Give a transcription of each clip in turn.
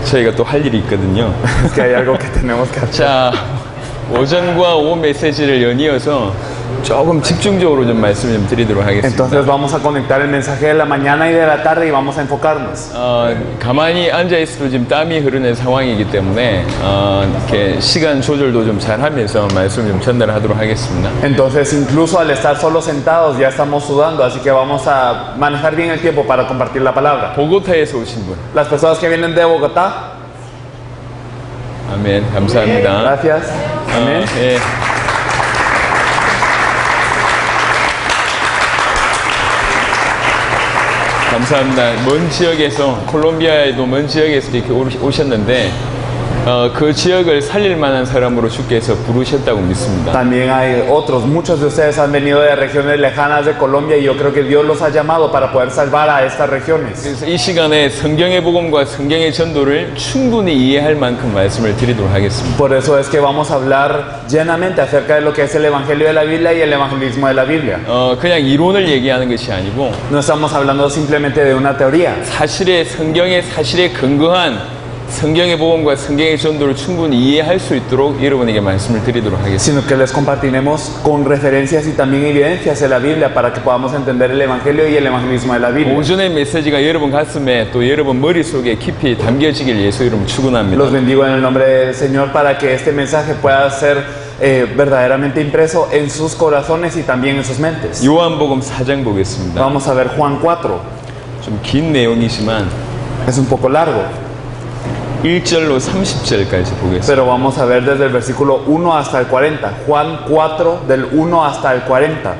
저희가 또 할 일이 있거든요. Es que hay algo que tenemos que hacer. 자, 오전과 오후 메시지를 연이어서 조금 집중적으로 좀 말씀을 좀 드리도록 하겠습니다. Entonces vamos a conectar el mensaje de la mañana y de la tarde y vamos a enfocarnos. 가만히 앉아 있어도 지금 땀이 흐르는 상황이기 때문에 이렇게 시간 조절도 좀 잘하면서 말씀을 좀 전달하도록 하겠습니다. Entonces incluso al estar solo sentados ya estamos sudando, así que vamos a manejar bien el tiempo para compartir la palabra. 보고타에서 오신 분, Las personas que vienen de Bogotá, 아멘, 감사합니다. gracias. Amén. 예. 감사합니다. 먼 지역에서, 콜롬비아에도 먼 지역에서 이렇게 오셨는데 그 지역을 살릴 만한 사람으로 주께서 부르셨다고 믿습니다. También hay otros, muchos de ustedes han venido de regiones lejanas de Colombia y yo creo que Dios los ha llamado para poder salvar a estas regiones. 그래서 이 시간에 성경의 복음과 성경의 전도를 충분히 이해할 만큼 말씀을 드리도록 하겠습니다. Por eso es que vamos a hablar llenamente acerca de lo que es el Evangelio de la Biblia y el evangelismo de la Biblia. 그냥 이론을 얘기하는 것이 아니고 No estamos hablando simplemente de una teoría, 사실의 성경의 사실에 근거한 성경의 복음과 성경의 전도를 충분히 이해할 수 있도록 여러분에게 말씀을 드리도록 하겠습니다. sino que les compartiremos con referencias y también evidencias de la Biblia para que podamos entender el Evangelio y el evangelismo de la Biblia. 오전의 메시지가 여러분 가슴에 또 여러분 머릿속에 깊이 담겨지길 예수 이름 축원합니다. Los bendigo en el nombre del Señor para que este mensaje pueda ser verdaderamente impreso en sus corazones y también en sus mentes. 요한복음 4장 보겠습니다. Vamos a ver Juan 4. 좀 긴 내용이지만 Es un poco largo, 1절로 30절까지 보겠습니다. pero vamos a ver desde el versículo 1 hasta el 40. Juan 4 del 1 hasta el 40.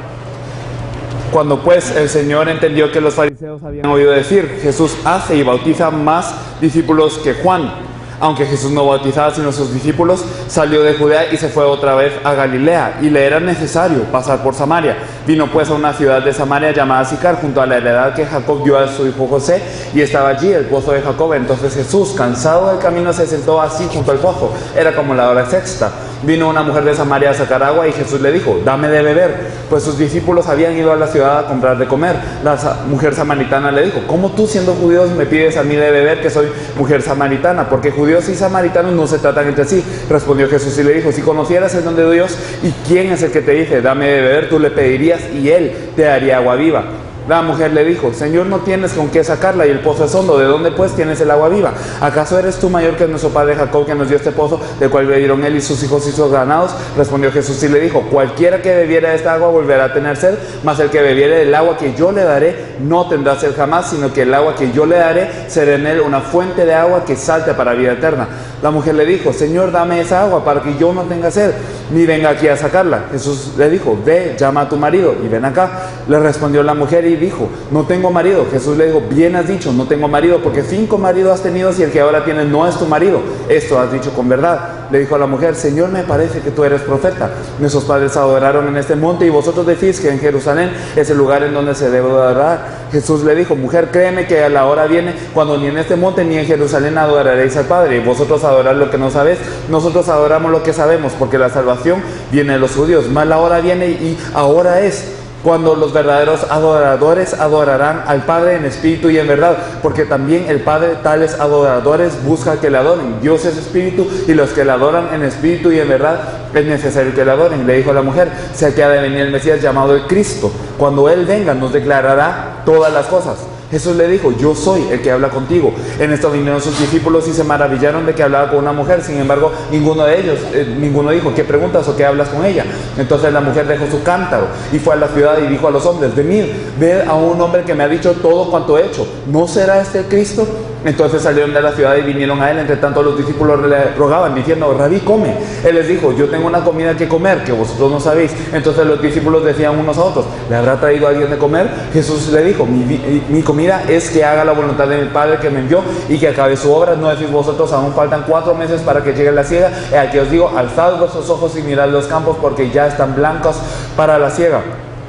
Cuando pues el Señor entendió que los fariseos habían oído decir, Jesús hace y bautiza más discípulos que Juan. Aunque Jesús no bautizaba sino sus discípulos, salió de Judea y se fue otra vez a Galilea, y le era necesario pasar por Samaria. Vino pues a una ciudad de Samaria llamada Sicar, junto a la heredad que Jacob dio a su hijo José, y estaba allí el pozo de Jacob. Entonces Jesús, cansado del camino, se sentó así junto al pozo. Era como la hora sexta. Vino una mujer de Samaria a sacar agua y Jesús le dijo, dame de beber, pues sus discípulos habían ido a la ciudad a comprar de comer. La mujer samaritana le dijo, ¿cómo tú siendo judíos me pides a mí de beber, que soy mujer samaritana? Porque judíos y samaritanos no se tratan entre sí. Respondió Jesús y le dijo, si conocieras el don de Dios y quién es el que te dice, dame de beber, tú le pedirías y él te daría agua viva. La mujer le dijo, Señor, no tienes con qué sacarla y el pozo es hondo. ¿De dónde pues tienes el agua viva? ¿Acaso eres tú mayor que nuestro padre Jacob, que nos dio este pozo, del cual bebieron él y sus hijos y sus ganados? Respondió Jesús y le dijo, cualquiera que bebiera de esta agua volverá a tener sed, mas el que bebiere del agua que yo le daré no tendrá sed jamás, sino que el agua que yo le daré será en él una fuente de agua que salte para vida eterna. La mujer le dijo, Señor, dame esa agua para que yo no tenga sed, ni venga aquí a sacarla. Jesús le dijo, ve, llama a tu marido y ven acá. Le respondió la mujer y dijo, no tengo marido. Jesús le dijo, bien has dicho, no tengo marido, porque 5 maridos has tenido y el que ahora tienes no es tu marido. Esto has dicho con verdad. Le dijo a la mujer, Señor, me parece que tú eres profeta. Nuestros padres adoraron en este monte y vosotros decís que en Jerusalén es el lugar en donde se debe adorar. Jesús le dijo, mujer, créeme que a la hora viene cuando ni en este monte ni en Jerusalén adoraréis al Padre. Vosotros adorar lo que no sabéis, nosotros adoramos lo que sabemos, porque la salvación viene de los judíos. Mas la hora viene y ahora es cuando los verdaderos adoradores adorarán al Padre en espíritu y en verdad, porque también el Padre tales adoradores busca que le adoren. Dios es espíritu y los que le adoran en espíritu y en verdad es necesario que le adoren. Le dijo a la mujer, sé que ha de venir el Mesías llamado el Cristo. Cuando Él venga nos declarará todas las cosas. Jesús le dijo, yo soy el que habla contigo. En esto vinieron sus discípulos y se maravillaron de que hablaba con una mujer. Sin embargo, ninguno de ellos, ninguno dijo, ¿qué preguntas o qué hablas con ella? Entonces la mujer dejó su cántaro y fue a la ciudad y dijo a los hombres, venid, ved a un hombre que me ha dicho todo cuanto he hecho. ¿No será este el Cristo? Entonces salieron de la ciudad y vinieron a él. Entre tanto los discípulos le rogaban diciendo, Rabí, come. Él les dijo, yo tengo una comida que comer que vosotros no sabéis. Entonces los discípulos decían unos a otros, ¿le habrá traído a alguien de comer? Jesús le dijo, mi comida es que haga la voluntad de mi Padre que me envió y que acabe su obra. No decís vosotros, aún faltan 4 meses para que llegue la siega. Aquí os digo, alzad vuestros ojos y mirad los campos, porque ya están blancos para la siega.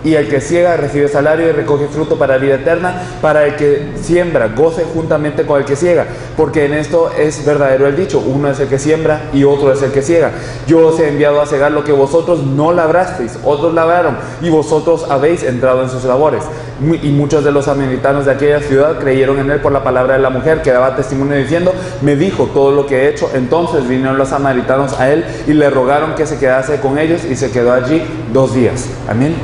Y el que ciega recibe salario y recoge fruto para vida eterna, para el que siembra goce juntamente con el que ciega, porque en esto es verdadero el dicho, uno es el que siembra y otro es el que ciega. Yo os he enviado a cegar lo que vosotros no labrasteis, otros labraron y vosotros habéis entrado en sus labores. Y muchos de los samaritanos de aquella ciudad creyeron en él por la palabra de la mujer, que daba testimonio diciendo, me dijo todo lo que he hecho. Entonces vinieron los samaritanos a él y le rogaron que se quedase con ellos, y se quedó allí 2 días. Amén.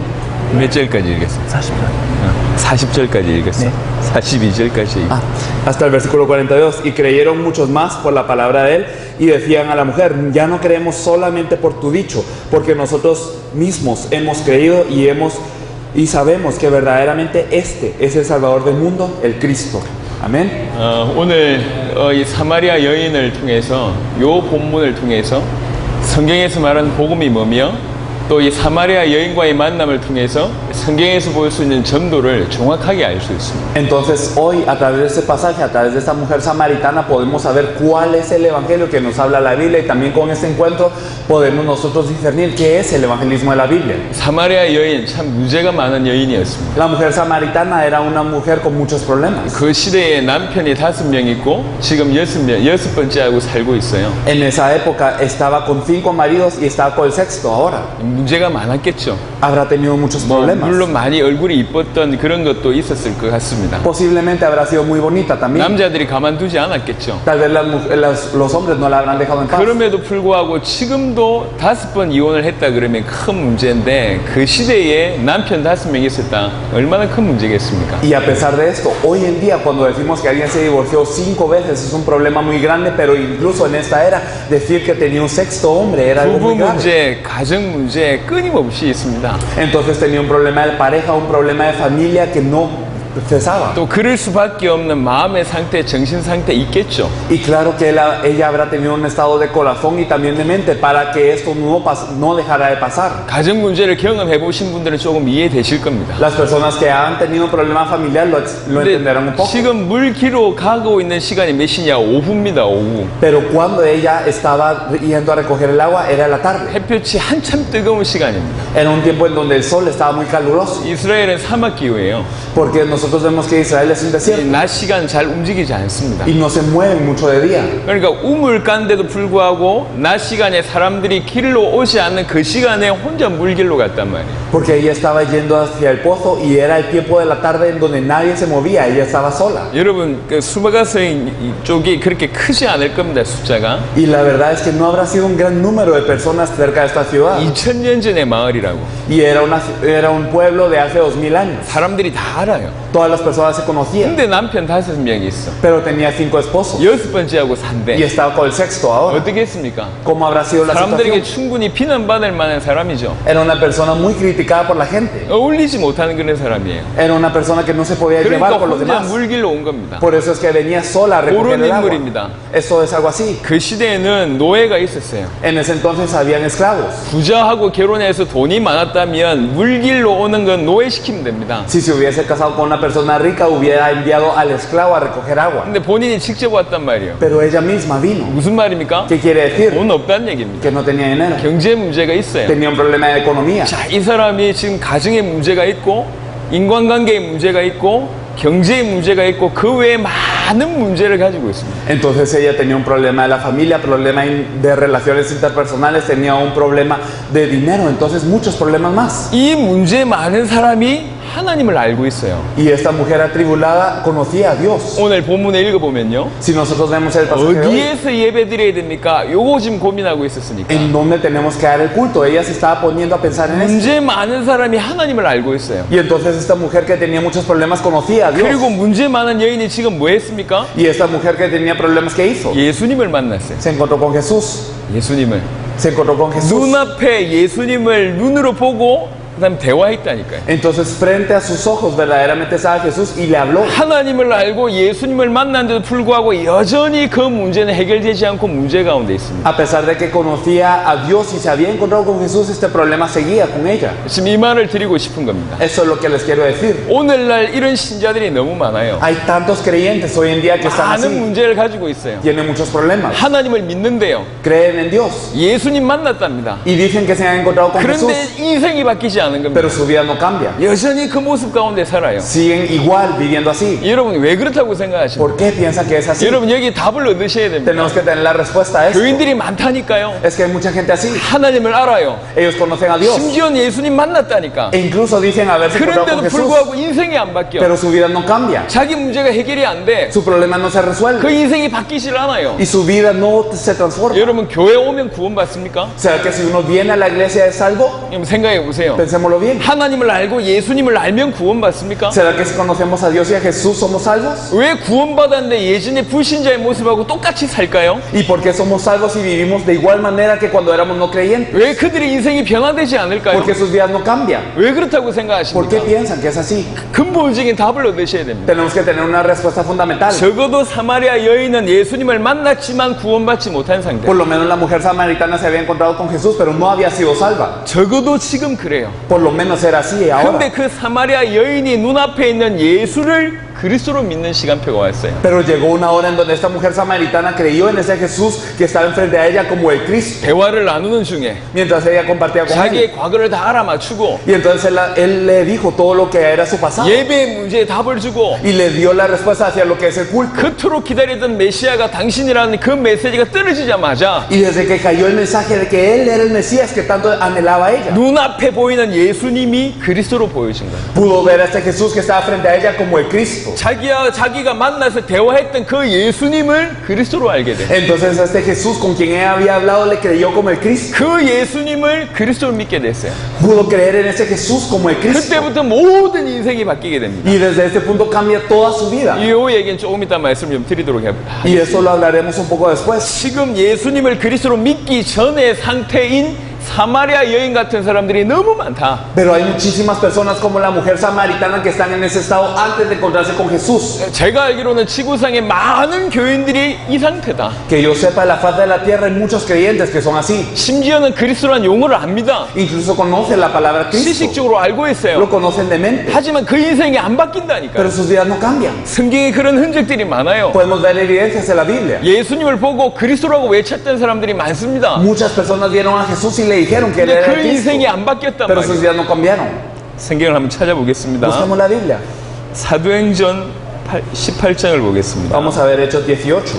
몇 절까지 읽었어? 40절. 40절까지 읽었어. 42절까지. Hasta el versículo 42. Y creyeron muchos más por la palabra de él, y decían a la mujer, ya no creemos solamente por tu dicho, porque nosotros mismos hemos creído y sabemos que verdaderamente este es el Salvador del mundo, el Cristo. Amén. 오늘 이 사마리아 여인을 통해서, 요 본문을 통해서 성경에서 말하는 복음이 뭐며, 또 이 사마리아 여인과의 만남을 통해서 성경에서 볼 수 있는 전도를 정확하게 알 수 있습니다. Entonces hoy, a través de este pasaje, a través de esta mujer samaritana, podemos saber cuál es el evangelio que nos habla la Biblia, y también con este encuentro podemos nosotros discernir qué es el evangelismo de la Biblia. 사마리아 여인, 참 문제가 많은 여인이었습니다. La mujer samaritana era una mujer con muchos problemas. 그 시대에 남편이 5명 있고 지금 6번째하고 살고 있어요. En esa época estaba con 5 maridos y estaba con el 6º ahora. 문제가 많았겠죠. Habrá tenido muchos problemas. 물론 많이 얼굴이 이뻤던 그런 것도 있었을 것 같습니다. Posiblemente habrá sido muy bonita también. 남자들이 가만두지 않았겠죠. Tal vez los hombres no la habrán dejado en paz. 그럼에도 불구하고 지금도 5번 이혼을 했다 그러면 큰 문제인데, 그 시대에 남편 5명 있었다, 얼마나 큰 문제겠습니까? Y a pesar de esto, hoy en día cuando decimos que alguien se divorció 5 veces es un problema muy grande, pero incluso en esta era decir que tenía un 6º hombre era algo 부부 muy grave. 문제, 가정 문제 끊임없이 있습니다. Entonces tenía un problema de pareja, un problema de familia que no cesaba. 또 그럴 수밖에 없는 마음의 상태, 정신 상태 있겠죠. Y claro que ella habrá tenido un estado de corazón y también de mente para que esto no dejara de pasar. 가정 문제를 경험해 보신 분들은 조금 이해되실 겁니다. Las personas que han tenido un problema familiar lo entenderán un poco. 지금 물 기로 가고 있는 시간이 몇 시냐? 오후입니다. 오후. Pero cuando ella estaba yendo a recoger el agua era la tarde. 햇볕이 한참 뜨거운 시간입니다. Era un tiempo en donde el sol estaba muy caluroso. 이스라엘은 사막 기후예요. Porque nosotros vemos que Israel es un desierto 낮 시간 잘 움직이지 않습니다. y no se mueven mucho de día. 그러니까 우물간데도 불구하고 낮 시간에 사람들이 길로 오지 않는 그 시간에 혼자 물길로 갔단 말이에요. Porque ella estaba yendo hacia el pozo y era el tiempo de la tarde en donde nadie se movía, ella estaba sola. 여러분, 그 수마가서인 이쪽이 그렇게 크지 않을 겁니다, 숫자가. Y la verdad es que no habrá sido un gran número de personas cerca de esta ciudad. 2000년 전의 마을이라고. Y era un pueblo de hace 2000 años. 사람들이 다 알아요. Todas las personas se conocían. 근데 남편 5명이 있어. Pero tenía 5 esposos. 6번째하고 Y 산대. estaba con el 6º ahora. 어떻게 했습니까? ¿Cómo habrá sido la 사람들에게 situación? 충분히 비난받을 만한 사람이죠. Era una persona muy criticada por la gente. 어울리지 못하는 그런 사람이에요. Era una persona que no se podía 그러니까 llevar con los 혼자 demás. 물길로 온 겁니다. Por eso es que venía sola a recoger 그런 el agua. 인물입니다. Esto es algo así. 그 시대에는 노예가 있었어요. En ese entonces habían esclavos. 부자하고 결혼해서 돈이 많았다면 물길로 오는 건 노예시키면 됩니다. Si se hubiese casado con una persona rica, hubiera enviado al esclavo a recoger agua. 근데 본인이 직접 왔단 말이에요. Pero ella misma vino. 무슨 말입니까? ¿Qué quiere decir? 돈 없다는 얘기입니다. Que no tenía dinero. 경제 문제가 있어요. Tenía un problema de economía. 자, 이 사람이 지금 가정에 문제가 있고, 인간관계에 문제가 있고, 경제에 문제가 있고, 그 외에 많은 문제를 가지고 있습니다. Entonces ella tenía un problema de la familia, problema de relaciones interpersonales, tenía un problema de dinero, entonces muchos problemas más. 이 문제 많은 사람이 하나님을 알고 있어요. Y esta mujer atribulada conocía a Dios. 오늘 본문에 읽어보면요. Si nosotros vemos el pasaje de hoy, 어디에서 예배 드려야 됩니까? 요거 지금 고민하고 있었으니까. ¿en dónde tenemos que dar el culto? Ella se estaba poniendo a pensar en eso. 문제 많은 사람이 하나님을 알고 있어요. Y entonces esta mujer que tenía muchos problemas conocía a Dios. 그리고 문제 많은 여인이 지금 뭐 했습니까? Y esta mujer que tenía problemas, ¿qué hizo? 예수님을 만났어요. Se encontró con Jesús. 예수님을. Se encontró con Jesús. 눈앞에 예수님을 눈으로 보고 그다음 대화했다니까요. Entonces frente a sus ojos verdaderamente estaba Jesús y le habló. 하나님을 알고 예수님을 만난데도 불구하고 여전히 그 문제는 해결되지 않고 문제 가운데 있습니다. A pesar de que conocía a Dios y se había encontrado con Jesús, este problema seguía con ella. 지금 이 말을 드리고 싶은 겁니다. Eso es lo que les quiero decir. 오늘날 이런 신자들이 너무 많아요. Hay tantos creyentes hoy en día que están 많은 así. 문제를 가지고 있어요. Tienen muchos problemas. 하나님을 믿는데요. Creen en Dios 예수님 만났답니다. y dicen que se han encontrado con 그런데 Jesús. 인생이 바뀌지 않은 겁니다. pero su vida no cambia. 여전히 그 모습 가운데 살아요. Siguen igual viviendo así. 여러분 왜 그렇다고 생각하십니까? ¿Por qué piensan que es así? 여러분 여기 답을 얻으셔야 됩니다. Tenemos que tener la respuesta a esto. 교인들이 많다니까요. Es que hay mucha gente así. 하나님을 알아요. Ellos conocen a Dios. 심지어 예수님 만났다니까. E incluso dicen haberse encontrado 그런데도 con Jesús. 불구하고 인생이 안 바뀌어. Pero su vida no cambia. 자기 문제가 해결이 안 돼. Su problema no se 그 resuelve. 인생이 바뀌질 않아요. Y su vida no se transforma. 여러분 교회 오면 구원받습니까? ¿Será que si uno viene a la iglesia es salvo? 여러분 생각해 보세요. Pensémoslo bien. 하나님을 알고 예수님을 알면 구원받습니까? ¿Será que si conocemos a Dios y a Jesús somos salvos? 왜 구원받았는데 예전에 불신자의 모습하고 똑같이 살까요? ¿Y por qué somos salvos y vivimos de igual manera que cuando éramos no creyentes? 왜 그들의 인생이 변화되지 않을까요? Porque sus vidas no cambian. 왜 그렇다고 ¿Por qué 생각하십니까? piensan que es así? 근본적인 답을 얻으셔야 됩니다. Tenemos que tener una respuesta fundamental. 적어도 사마리아 여인은 예수님을 만났지만 구원받지 못한 상태. Por lo menos la mujer samaritana se había encontrado con Jesús, pero no había sido salva. 적어도 지금 그래요. Por lo menos era así ahora. 근데 그 사마리아 여인이 눈앞에 있는 예수를 그리스도로 믿는 시간표가 왔어요. Pero llegó una hora en donde esta mujer samaritana creyó en ese Jesús que estaba enfrente a ella como el Cristo, 대화를 나누는 중에 mientras ella compartía con él. 자기의 과거를 다 알아맞추고 Y entonces él le dijo todo lo que era su pasado 예배의 문제에 답을 주고 y le dio la respuesta hacia lo que es el culto. 그토록 기다리던 메시아가 당신이라는 그 메시지가 떨어지자마자 Y desde que cayó el mensaje de que él era el Mesías que tanto anhelaba ella, 눈앞에 보이는 예수님이 그리스도로 보여진 거예요. pudo ver a este Jesús que estaba frente a ella como el Cristo. 자기가 만나서 대화했던 그 예수님을 그리스도로 알게 돼. Entonces este Jesús con quien ella había hablado le creyó como el Cristo. 그 예수님을 그리스도로 믿게 됐어요. Pudo creer en ese Jesús como el Cristo. 그때부터 모든 인생이 바뀌게 됩니다. Y desde este punto cambia toda su vida. 이 얘기는 조금 이따 말씀 좀 드리도록 해볼게요. Y eso lo hablaremos un poco después. 지금 예수님을 그리스도로 믿기 전의 상태인 사마리아 여인 같은 사람들이 너무 많다. Pero hay muchísimas personas como la mujer samaritana que están en ese estado antes de encontrarse con Jesús. 제가 알기로는 지구상의 많은 교인들이 이 상태다. Que yo sepa, en la faz de la tierra hay muchos creyentes que son así. 심지어는 그리스도란 용어를 압니다. Incluso conocen la palabra Cristo. 지식적으로 알고 Lo 있어요. conocen de mente. 하지만 그 인생이 안 바뀐다니까요. Pero sus vidas no cambian. 성경에 그런 흔적들이 많아요. Podemos ver evidencias en la Biblia. 예수님을 보고 그리스도라고 외쳤던 사람들이 많습니다. Muchas personas vieron a Jesús y le dijeron que él 근데 era 그 el Cristo. 인생이 안 바뀌었단 Pero sus 말이에요. vidas no cambiaron. 성경을 한번 찾아보겠습니다. Busquemos la Biblia. 사도행전 18장을 보겠습니다. Vamos a ver Hechos 18.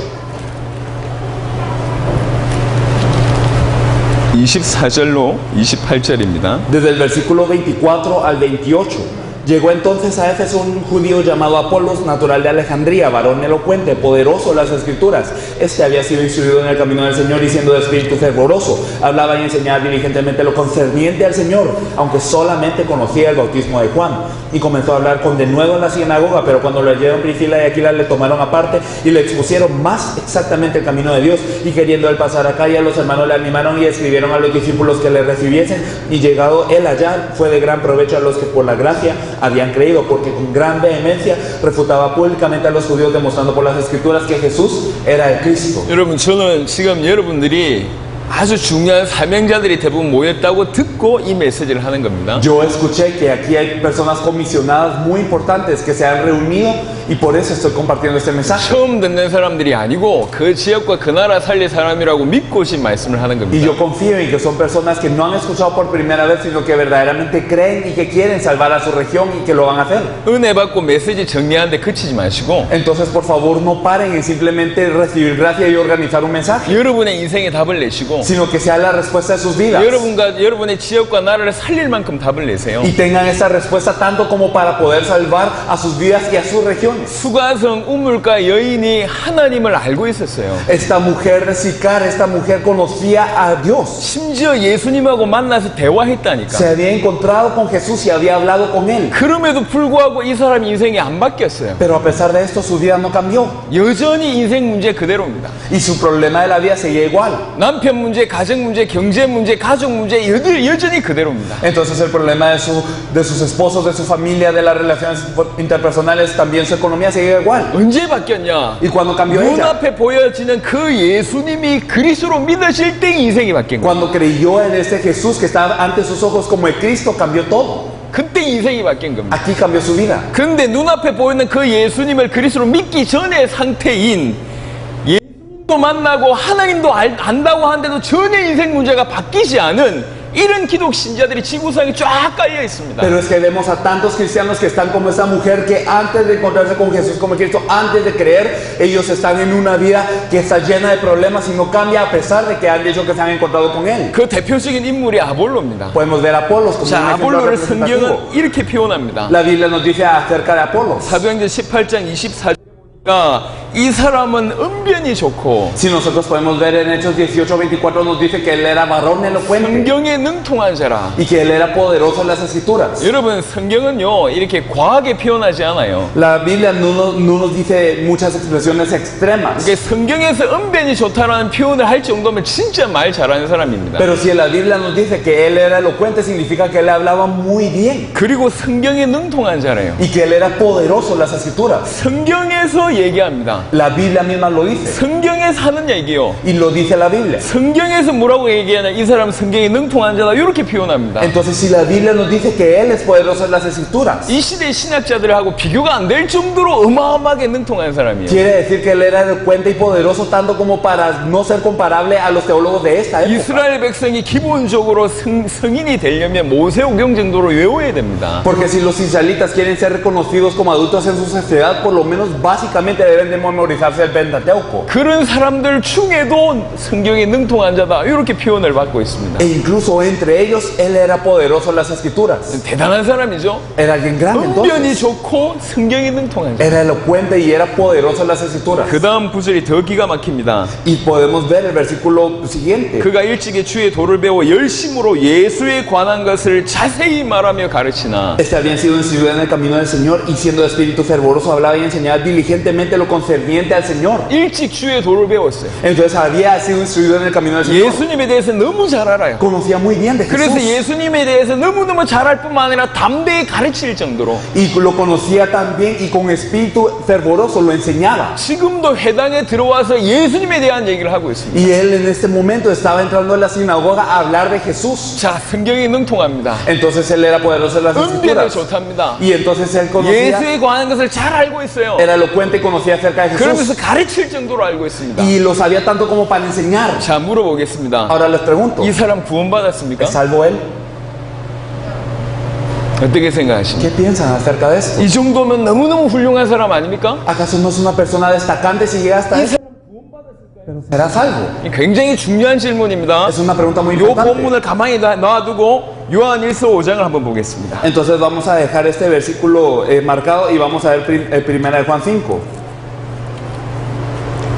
24절로 28절입니다. Desde el versículo 24 al 28. Llegó entonces a Éfeso un judío llamado Apolos, natural de Alejandría, varón elocuente, poderoso en las escrituras. Este había sido instruido en el camino del Señor y siendo de espíritu fervoroso, hablaba y enseñaba diligentemente lo concerniente al Señor, aunque solamente conocía el bautismo de Juan. Y comenzó a hablar con denuedo en la sinagoga, pero cuando lo oyeron Priscila y Aquila le tomaron aparte y le expusieron más exactamente el camino de Dios. Y queriendo él pasar acá, ya los hermanos le animaron y escribieron a los discípulos que le recibiesen. Y llegado él allá, fue de gran provecho a los que por la gracia habían creído, porque con gran vehemencia refutaba públicamente a los judíos, demostrando por las escrituras que Jesús era el Cristo. 여러분, 저는 지금 여러분들이 아주 중요한 사명자들이 대부분 모였다고 듣고 이 메시지를 하는 겁니다. Yo escuché que aquí hay personas comisionadas muy importantes que se han reunido y por eso estoy compartiendo este mensaje. 처음 듣는 사람들이 아니고 그 지역과 그 나라 살릴 사람이라고 믿고 신 말씀을 하는 Y 겁니다. yo confío en que son personas que no han escuchado por primera vez, sino que verdaderamente creen y que quieren salvar a su región y que lo van a hacer. 은혜 받고 메시지 정리하는데 그치지 마시고 Entonces, por favor, no paren en simplemente recibir gracia y organizar un mensaje, 여러분의 인생에 답을 내시고 sino que sea la respuesta de sus vidas. 여러분의 지역과 나라를 살릴 만큼 답을 내세요. Y tengan esa respuesta tanto como para poder salvar a sus vidas y a sus regiones. 수가성 우물가 여인이 하나님을 알고 있었어요. Esta mujer de Sicar, esta mujer conocía a Dios. 심지어 예수님하고 만나서 대화했다니까. Se había encontrado con Jesús y había hablado con él. 그럼에도 불구하고 이 사람 인생이 안 바뀌었어요. Pero a pesar de esto, su vida no cambió. 여전히 인생 문제 그대로입니다. Y su problema de la vida seguía igual. 남편 문제, 가정 문제, 경제 문제, 가족 문제 여전히 그대로입니다. Entonces el problema de sus esposos, de su familia, de las relaciones interpersonales, también su economía seguía igual. 언제 바뀌었냐? ¿Y cuando cambió ella? 눈앞에 보여지는 그 예수님이 그리스도로 믿으실 때 인생이 바뀐 거예요. Cuando creyó en este Jesús que estaba ante sus ojos como el Cristo, cambió todo. 그때 인생이 바뀐 겁니다. Aquí cambió su vida. 그런데 눈앞에 보이는 그 예수님을 그리스도로 믿기 전의 상태인 예수님도 만나고 하나님도 안다고 하는데도 전혀 인생 문제가 바뀌지 않은 이런 기독 신자들이 지구상에 쫙 깔려 있습니다. Pero es que vemos a tantos cristianos que están como esa mujer que antes de encontrarse con Jesús como Cristo, antes de creer, ellos están en una vida que está llena de problemas y no cambia a pesar de que han dicho que se han encontrado con Él. 그 대표적인 인물이 아볼로입니다. Podemos ver a Apolos como un 자, ejemplo 아볼로를 representativo. 성경은 이렇게 표현합니다. La Biblia nos dice acerca de Apolos. 사도행전 18장 24절에 보니까 이 사람은 은변이 좋고 Si nosotros podemos ver en Hechos 18:24 nos dice que él era varón elocuente 성경에 능통한 자라. y que él era poderoso en las escrituras. 여러분, 성경은요 이렇게 과하게 표현하지 않아요. La Biblia no nos dice muchas expresiones extremas. 그러니까 성경에서 은변이 좋다라는 표현을 할 정도면 진짜 말 잘하는 사람입니다. Pero si la Biblia nos dice que él era elocuente, significa que él hablaba muy bien 그리고 성경에 능통한 자래요. y que él era poderoso en las escrituras. 성경에서 얘기합니다. La Biblia misma lo dice 성경에서 하는 얘기요. y lo dice la Biblia. 성경에서 뭐라고 얘기하냐? 이 사람 성경에 능통한 자다. 이렇게 표현합니다. Entonces, si la Biblia nos dice que él es poderoso en las escrituras, 이 시대 신학자들하고 비교가 안 될 정도로 어마어마하게 능통한 사람이에요. quiere decir que él era elocuente y poderoso tanto como para no ser comparable a los teólogos de esta época. 이스라엘 백성이 기본적으로 성인이 되려면 모세오경 정도로 외워야 됩니다. Porque si los israelitas quieren ser reconocidos como adultos en su sociedad, por lo menos básicamente deben de memorizarse el Pentateuco. 그런 사람들 중에도 성경에 능통한 자다. 이렇게 표현을 받고 있습니다. E incluso entre ellos, él era poderoso en las escrituras. 대단한 사람이죠. Era alguien grande 은변이 entonces. 좋고 성경에 능통한 자. Era elocuente y era poderoso en las escrituras. 그 다음 구절이 더 기가 막힙니다. Y podemos ver el versículo siguiente. 그가 일찍이 주의 도를 배워 열심으로 예수에 관한 것을 자세히 말하며 가르치나 Este habían sido instruido en el camino del Señor y siendo de espíritu fervoroso hablaba y enseñaba diligentemente lo concerniente al Señor. 일찍 주의 도를 배웠어요. Entonces había sido instruido en el camino del Señor. 예수님에 대해서 너무 잘 알아요. Conocía muy bien de 그래서 Jesús. 예수님에 대해서 너무너무 잘 알 뿐만 아니라 담대히 가르칠 정도로 Y lo conocía también y con espíritu fervoroso lo enseñaba. 지금도 회당에 들어와서 예수님에 대한 얘기를 하고 있습니다. Y él en este momento estaba entrando en la sinagoga a hablar de Jesús. 자, 성경이 능통합니다. Entonces él era poderoso en las 은변이 escrituras. 좋답니다. Y entonces él conocía, 예수에 관한 것을 잘 알고 있어요. era elocuente y conocía acerca de 그러면서 Jesús. 가르칠 정도로 알고 있습니다. Y lo sabía tanto como para enseñar. 자, 물어보겠습니다. Ahora les pregunto, 이 사람 구원받았습니까? ¿es salvo él? 어떻게 생각하십니까? ¿Qué piensan acerca de esto? 이 정도면 너무너무 훌륭한 사람 아닙니까? ¿Acaso no es una persona destacante si llega hasta eso? Pero será salvo. 굉장히 중요한 질문입니다. Es una pregunta muy 이 importante. 본문을 가만히 놔두고 요한일서 5장을 한번 보겠습니다. Entonces vamos a dejar este versículo marcado y vamos a ver primera de Juan 5.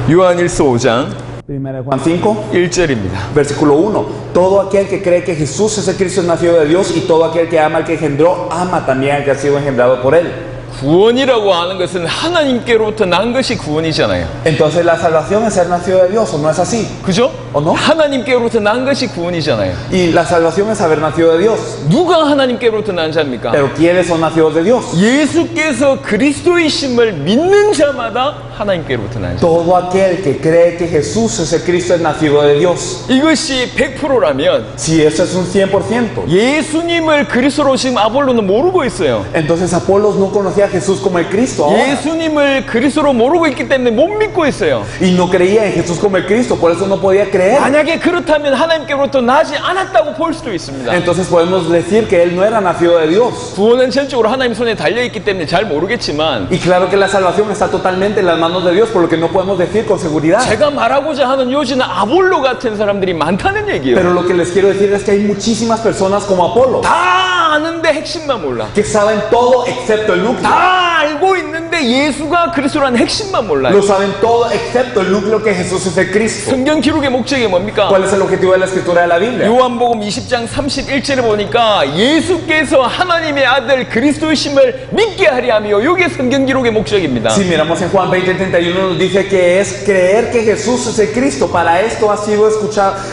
요한일서 5장 Primera de Juan 5, 1절입니다. versículo 1. Todo aquel que cree que Jesús es el Cristo es nacido de Dios y todo aquel que ama al que engendró, ama también al que ha sido engendrado por él. 구원이라고 하는 것은 하나님께로부터 난 것이 구원이잖아요. Entonces la salvación es ser nacido de Dios, ¿o no es así? 그죠? ¿O no? 하나님께로부터 난 것이 구원이잖아요. Y la salvación es haber nacido de Dios. 누가 하나님께로부터 난 자입니까? Pero ¿quiénes son nacidos de Dios? 예수께서 그리스도이심을 믿는 자마다 하나님께로부터 난 자. Todo aquel que cree que Jesús es el Cristo es nacido de Dios. 이것이 100%라면 Si eso es un 100%, 예수님을 그리스도로 지금 아볼로는 모르고 있어요. entonces Apolos no conocía a Jesús como el Cristo ahora. 예수님을 그리스도로 모르고 있기 때문에 못 믿고 있어요. Y no creía en Jesús como el Cristo, por eso no podía creer. 만약에 그렇다면 하나님께로부터 나지 않았다고 볼 수도 있습니다. Entonces podemos decir que él no era nacido de Dios. 구원은 전적으로 하나님 손에 달려있기 때문에 잘 모르겠지만 Y claro que la salvación está totalmente en las manos de Dios, por lo que no podemos decir con seguridad. 제가 말하고자 하는 요지는 아볼로 같은 사람들이 많다는 얘기예요. Pero lo que les quiero decir es que hay muchísimas personas como Apolo 다 아는데 핵심만 몰라. que saben todo excepto el núcleo. 다 알고 있는데 예수가 그리스도라는 핵심만 몰라요. Lo saben todo excepto el núcleo que Jesús es el Cristo. 성경 기록의 목적이 뭡니까? ¿Cuál es el objetivo de la escritura de la Biblia? 요한복음 20장 31절에 보니까 예수께서 하나님의 아들 그리스도이심을 믿게 하려 하며 이게 성경 기록의 목적입니다. Si miramos en Juan 20:31 nos dice que es creer que Jesús es el Cristo. Para esto ha sido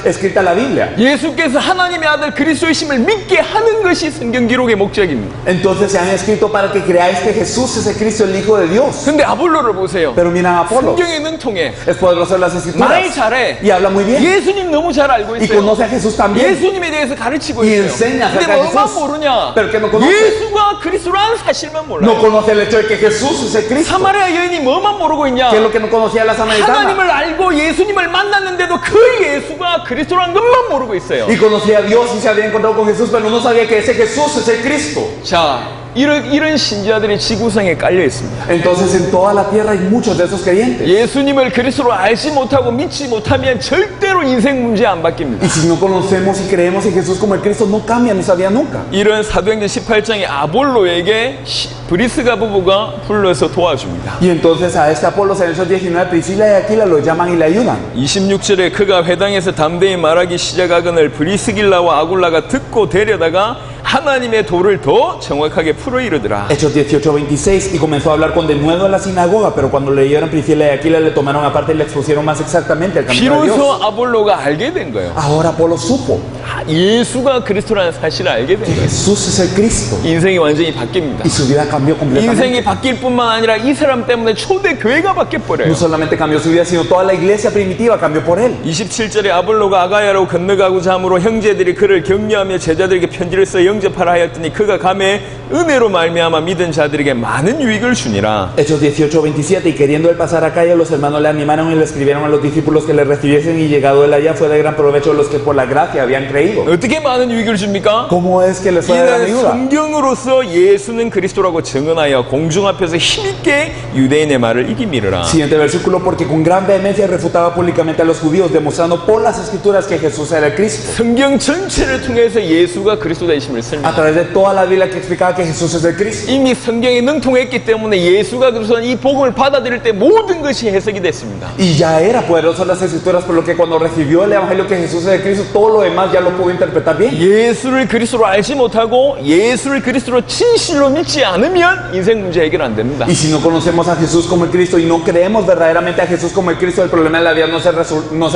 escrita la Biblia. 예수께서 하나님의 아들 그리스도이심을 믿게 하는 것이 성경 기록의 목적입니다. Entonces se han escrito para que creáis que Jesús es el Cristo, el Hijo hijo de Dios. 근데 아볼로를 보세요. Pero miran a Apolo. 성경의 능통에 Es poderoso en las 말 escrituras. 잘해. Y habla muy bien. 예수님 너무 잘 알고 Y 있어요. conoce a Jesús también. 예수님에 대해서 가르치고 Y 있어요. enseña 근데 acerca de 뭐만 Jesús. 모르냐? Pero que no conoce. 예수가 그리스도라는 사실만 몰라요. No conoce el hecho de que Jesús es el Cristo. 사마리아 여인이 뭐만 모르고 있냐? ¿Qué es lo que no conocía la samaritana? 하나님을 알고 예수님을 만났는데도 그 예수가 그리스도라는 것만 모르고 있어요. Y conocía a Dios y se había encontrado con Jesús, pero no sabía que ese Jesús es el Cristo. 자, 이런 신자들이 지구상에 깔려 있습니다. Entonces en toda la tierra hay muchos de esos creyentes. 예수님을 그리스도로 알지 못하고 믿지 못하면 절대로 인생 문제 안 바뀝니다. Y si no conocemos y creemos en Jesús como el Cristo, no cambia nuestra vida nunca. 이런 사도행전 18장의 아볼로에게 브리스가 부부가 불러서 도와줍니다. Y entonces a este Apolos en Hechos 19, Priscila y Aquila lo llaman y le ayudan. 26절에 그가 회당에서 담대히 말하기 시작하거늘 브리스길라와 아굴라가 듣고 데려다가 하나님의 도를 더 정확하게 풀어 이르더라. Hechos 18:26, y comenzó a hablar con denuedo en la sinagoga, pero cuando leyeron Priscila y Aquila le tomaron aparte y le expusieron más exactamente el camino de 비로소 Dios. 아볼로가 알게 된 거예요. Ahora Apolo supo 예수가 그리스도라는 사실을 알게 된 que 거예요. Jesús es el Cristo 인생이 완전히 바뀝니다. y su vida cambió completamente. 인생이 바뀔 뿐만 아니라 이 사람 때문에 초대 교회가 바뀌어버려요. No solamente cambió su vida, sino toda la iglesia primitiva cambió por él. 27절에 아볼로가 아가야로 건너가고자 함으로 형제들이 그를 격려하며 제자들에게 편지를 써 영접하라 하였더니 그가 감에 은혜로 말미암아 믿은 자들에게 많은 유익을 주니라. Hechos 18:27, y queriendo él pasar acá, los hermanos le animaron y le escribieron a los discípulos que le recibiesen, y llegado él allá fue de gran provecho a los que por la gracia habían creído. 어떻게 많은 유익을 줍니까? ¿Cómo es que les fue de gran 이는 ayuda? 성경으로서 예수는 그리스도라고 증언하여 공중 앞에서 힘있게 유대인의 말을 이기미르라. Siguiente versículo, porque con gran vehemencia refutaba públicamente a los judíos, demostrando por las escrituras que Jesús era el Cristo. 성경 전체를 통해서 예수가 그리스도 되심을 A 설명. través de toda la Biblia que explicaba que Jesús es el Cristo. 이미 성경에 능통했기 때문에 예수가 그리스도는 이 복음을 받아들일 때 모든 것이 해석이 됐습니다. Y ya era poderoso las escrituras, por lo que cuando recibió el evangelio que Jesús es el Cristo, todo lo demás ya lo pudo interpretar bien. 예수를 그리스도로 알지 못하고 예수를 그리스도로 진실로 믿지 않으면 인생 문제 해결 안 됩니다. Y si no conocemos a Jesús como el Cristo y no creemos verdaderamente a Jesús como el Cristo, el problema de la vida no se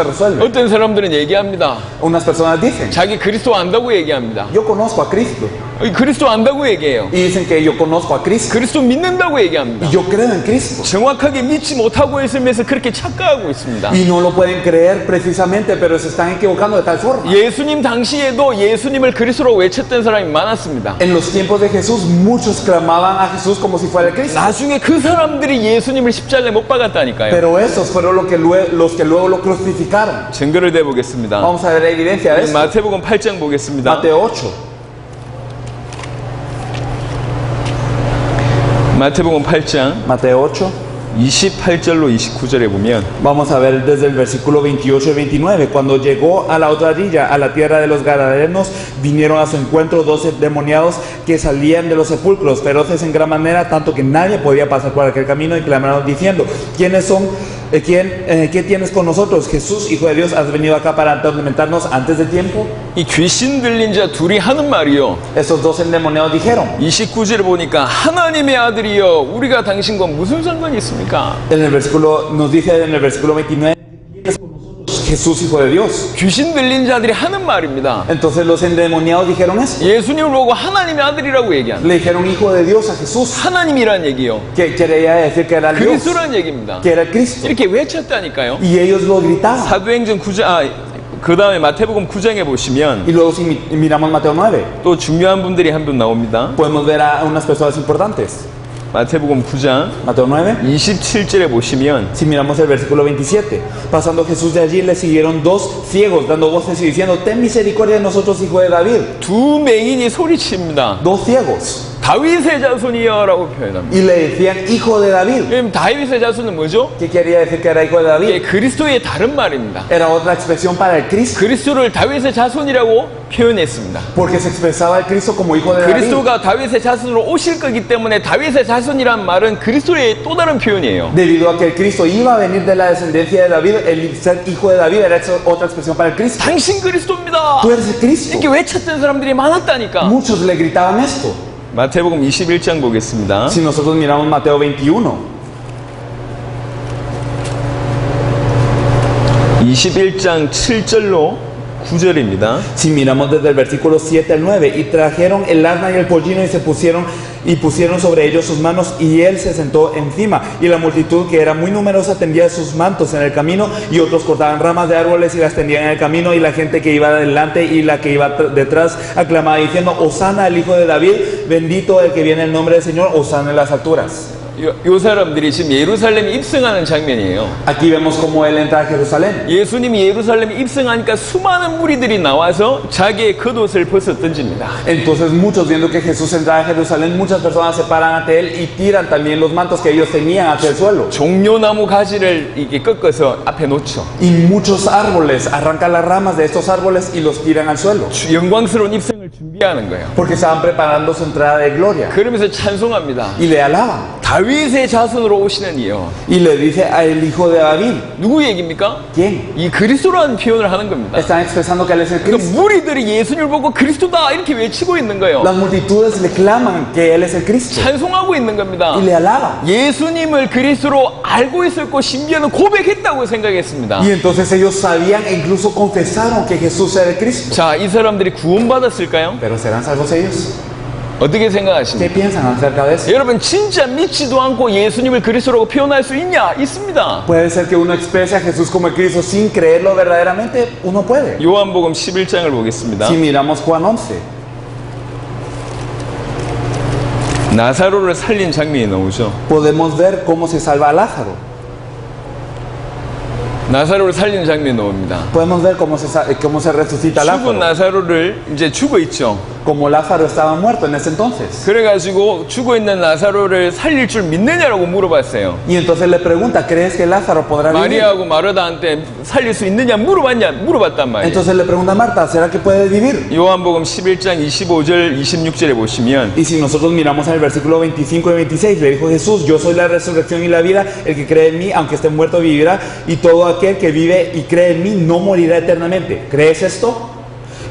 resuelve. 어떤 사람들은 얘기합니다. Unas personas dicen, 자기 그리스도 안다고 얘기합니다. yo conozco a Cristo. 그리스도 안다고 얘기해요. Y dicen que yo conozco a Cristo. 그리스도 믿는다고 얘기합니다. Y yo creo en Cristo. 정확하게 믿지 못하고 있으면서 그렇게 착각하고 있습니다. Y no lo pueden creer precisamente, pero se están equivocando de tal forma. 예수님 당시에도 예수님을 그리스도로 외쳤던 사람이 많았습니다. En los tiempos de Jesús, muchos clamaban a Jesús como si fuera el Cristo. 나중에 그 사람들이 예수님을 십자가에 못 박았다니까요. Pero esos fueron los que luego lo crucificaron. 증거를 대보겠습니다. Vamos a ver la evidencia de esto. 마태복음 8장 보겠습니다. Mateo 8. 마태복음 8장 Mateo 8. 28절로 29절에 보면 Vamos a ver desde el versículo 28 y 29. Cuando llegó a la otra orilla, a la tierra de los Gadarenos, vinieron a su encuentro 12 demoniados que salían de los sepulcros, feroces en gran manera, tanto que nadie podía pasar por aquel camino, y clamaron diciendo, ¿quiénes son? ¿Qué tienes con nosotros? Jesús, Hijo de Dios, ¿has venido acá para atormentarnos antes del tiempo? 이 귀신 들린 자 둘이 하는 말이요. Esos 12 endemoniados dijeron. 29절을 보니까 하나님의 아들이여 우리가 당신과 무슨 상관이 있습니까? En el versículo, nos dice en el versículo 29, Jesús, Hijo de Dios. 귀신 들린 자들이 하는 말입니다. Entonces los endemoniados dijeron eso. 예수님을 보고 하나님의 아들이라고 얘기합니다. Le dijeron Hijo de Dios a Jesús. 하나님이란 얘기요. Que quería decir que era el Dios, 그리스도란 얘기입니다. que era el Cristo. 이렇게 외쳤다니까요. Y ellos lo gritaban. 사도행전 9장, 그 다음에 마태복음 9장에 보시면 Y luego si miramos Mateo 9, 또 중요한 분들이 한 분 나옵니다. podemos ver a unas personas importantes. 마태복음 9장 Mateo 9. 27절에 보시면 Si miramos el versículo 27, pasando Jesús de allí, le siguieron dos ciegos, dando voces y diciendo, ten misericordia de nosotros, Hijo de David. 두 맹인이 소리칩니다. Dos ciegos. 다윗의 자손이여 라고 표현합니다. Y le decían, Hijo de David. 그럼 다윗의 자손은 뭐죠? ¿Qué quería decir que era Hijo de 이게 David? 그리스도의 다른 말입니다. Era otra expresión para el Cristo, 그리스도를 다윗의 자손이라고 표현했습니다. porque se expresaba el Cristo como Hijo de David. 그리스도가 다윗의 자손으로 오실 거기 때문에 다윗의 자손이란 말은 그리스도의 또 다른 표현이에요. Debido a que el Cristo iba a venir de la descendencia de David, el ser Hijo de David era otra expresión para el Cristo. 당신 그리스도입니다. Tú eres el Cristo. 이렇게 외쳤던 사람들이 많았다니까. Muchos le gritaban esto. 마태복음 21장 보겠습니다. Si nosotros miramos Mateo 21, 21장 7절로 9절입니다. Si miramos desde el versículo 7 al 9, y trajeron el asna y el pollino y pusieron sobre ellos sus manos, y él se sentó encima, y la multitud, que era muy numerosa, tendía sus mantos en el camino, y otros cortaban ramas de árboles y las tendían en el camino, y la gente que iba adelante y la que iba detrás aclamaba diciendo: Hosana al Hijo de David, bendito el que viene en el nombre del Señor, Hosana en las alturas. 요 사람들이 지금 예루살렘에 입성하는 장면이에요. Aquí vemos cómo él entra a Jerusalén. 예수님이 예루살렘에 입성하니까 수많은 무리들이 나와서 자기의 겉옷을 벗어 던집니다. Entonces muchos, viendo que Jesús entraba a Jerusalén, muchas personas se paran ante él y tiran también los mantos que ellos tenían hacia el suelo. 종려나무 가지를 이렇게 꺾어서 앞에 놓죠. Y muchos árboles, arrancan las ramas de estos árboles y los tiran al suelo. 영광스러운 입성을 준비하는 거예요. Porque estaban preparando su entrada de gloria. 그러면서 찬송합니다. Y le alaban. 다윗의 자손으로 오시는 이요. Y le dice al hijo de David. 누구 얘기입니까? ¿Quién? 이 그리스도라는 표현을 하는 겁니다. Están expresando que él es el 그 Cristo. 무리들이 예수님을 보고 그리스도다 이렇게 외치고 있는 거예요. Las multitudes le claman que él es el Cristo. 찬송하고 있는 겁니다. Y le alaban. 예수님을 그리스도로 알고 있었고 심지어는 고백했다고 생각했습니다. Y entonces ellos sabían e incluso confesaron que Jesús era el Cristo. 자, 이 사람들이 구원받았을까요? Pero ¿serán salvos ellos? 어떻게 ¿Qué 생각하십니까? piensan acerca de eso? 여러분 진짜 믿지도 않고 예수님을 그리스도라고 표현할 수 있냐? 있습니다. ¿Puede ser que uno exprese a Jesús como el Cristo sin creerlo verdaderamente? Uno puede. 요한복음 11장을 보겠습니다. Si miramos Juan 11, 나사로를 살린 장면이 나오죠. podemos ver cómo se salva a Lázaro. 나사로를 살린 장면이 나옵니다. Podemos ver cómo se resucita 죽은 Lázaro. 나사로를 이제 죽어 있죠. Como Lázaro estaba muerto en ese entonces. 그래가지고 죽어 있는 나사로를 살릴 줄 믿느냐라고 물어봤어요. Y entonces le pregunta, ¿crees que Lázaro podrá vivir? 마리아하고 마르다한테 살릴 수 있느냐 물어봤단 말이에요. Entonces le pregunta a Marta, ¿será que puede vivir? 요한복음 11장 25절 26절에 보시면 Y si nosotros miramos en el versículo 25 y 26, le dijo Jesús: Yo soy la resurrección y la vida, el que cree en mí, aunque esté muerto, vivirá, y todo aquel que vive y cree en mí no morirá eternamente. ¿Crees esto?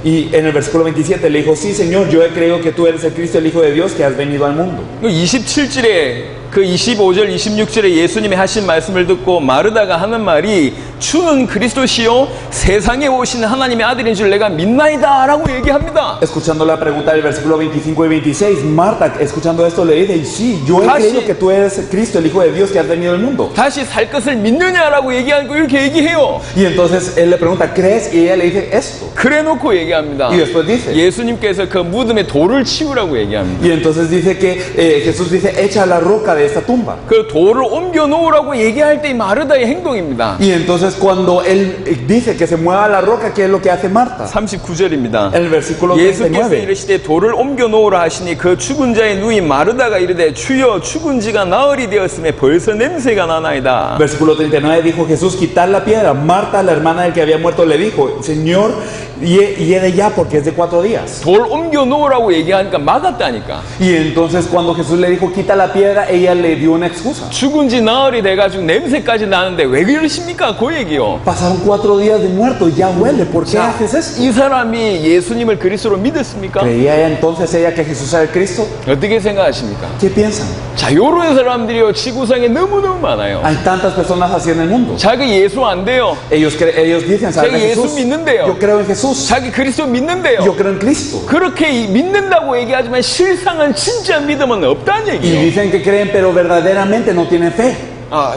Y en el versículo 27 le dijo: Sí, Señor, yo he creído que tú eres el Cristo, el Hijo de Dios, que has venido al mundo. 27절에 그 25절 26절에 예수님이 하신 말씀을 듣고 마르다가 하는 말이 주는 그리스도시요 세상에 오신 하나님의 아들인 줄 내가 믿나이다 라고 얘기합니다. Escuchando la pregunta del versículo 25 y 26, Marta, escuchando esto, le dice: Sí, yo he creído que tú eres el Cristo, el Hijo de Dios, que has venido al mundo. 다시 살 것을 믿느냐라고 얘기하고 이렇게 얘기해요. Y entonces él le pregunta: ¿Crees? Y ella le dice esto. 그래 놓고 얘기합니다. Y después dice, 예수님께서 그 무덤에 돌을 치우라고 얘기합니다. y entonces dice que Jesús dice: Echa la roca de esta tumba. 그 돌을 옮겨 놓으라고 얘기할 때 이 마르다의 행동입니다. Y entonces cuando él dice que se mueva la roca, ¿qué es lo que hace Marta? 39절입니다. En el versículo 예수께서 39. 이르시되 돌을 옮겨 놓으라 하시니 그 죽은 자의 누이 마르다가 이르되 주여 죽은 지가 나흘이 되었음에 벌써 냄새가 나나이다. Versículo 39 dijo Jesús: Quitar la piedra. Marta, la hermana del que había muerto, le dijo: Señor, hiede ya porque es de 4 días. 돌 옮겨 놓으라고 얘기하니까 막았다니까. Y entonces cuando Jesús le dijo: Quita la piedra, ella le dio una excusa. 죽은 지 나흘이 돼가지고 냄새까지 나는데 왜 그러십니까? 그 얘기요. Pasaron 4 días de muerto y ya huele. ¿Por qué haces eso? 이 사람이 예수님을 그리스도로 믿었습니까? ¿Creía entonces ella que Jesús era el Cristo? 어떻게 생각하십니까? ¿Qué piensan? 자, 요런 사람들이요 지구상에 너무너무 많아요. Hay tantas personas así en el mundo. 자기 예수 안 돼요. Ellos dicen: ¿saben 자기 de 예수 Jesús? 믿는데요. Yo creo en Jesús. 자기 그리스도 믿는데요. Yo creo en Cristo. 그렇게 믿는다고 얘기하지만 실상은 진짜 믿음은 없다는 Y 얘기예요. dicen que creen, pero verdaderamente no tienen fe.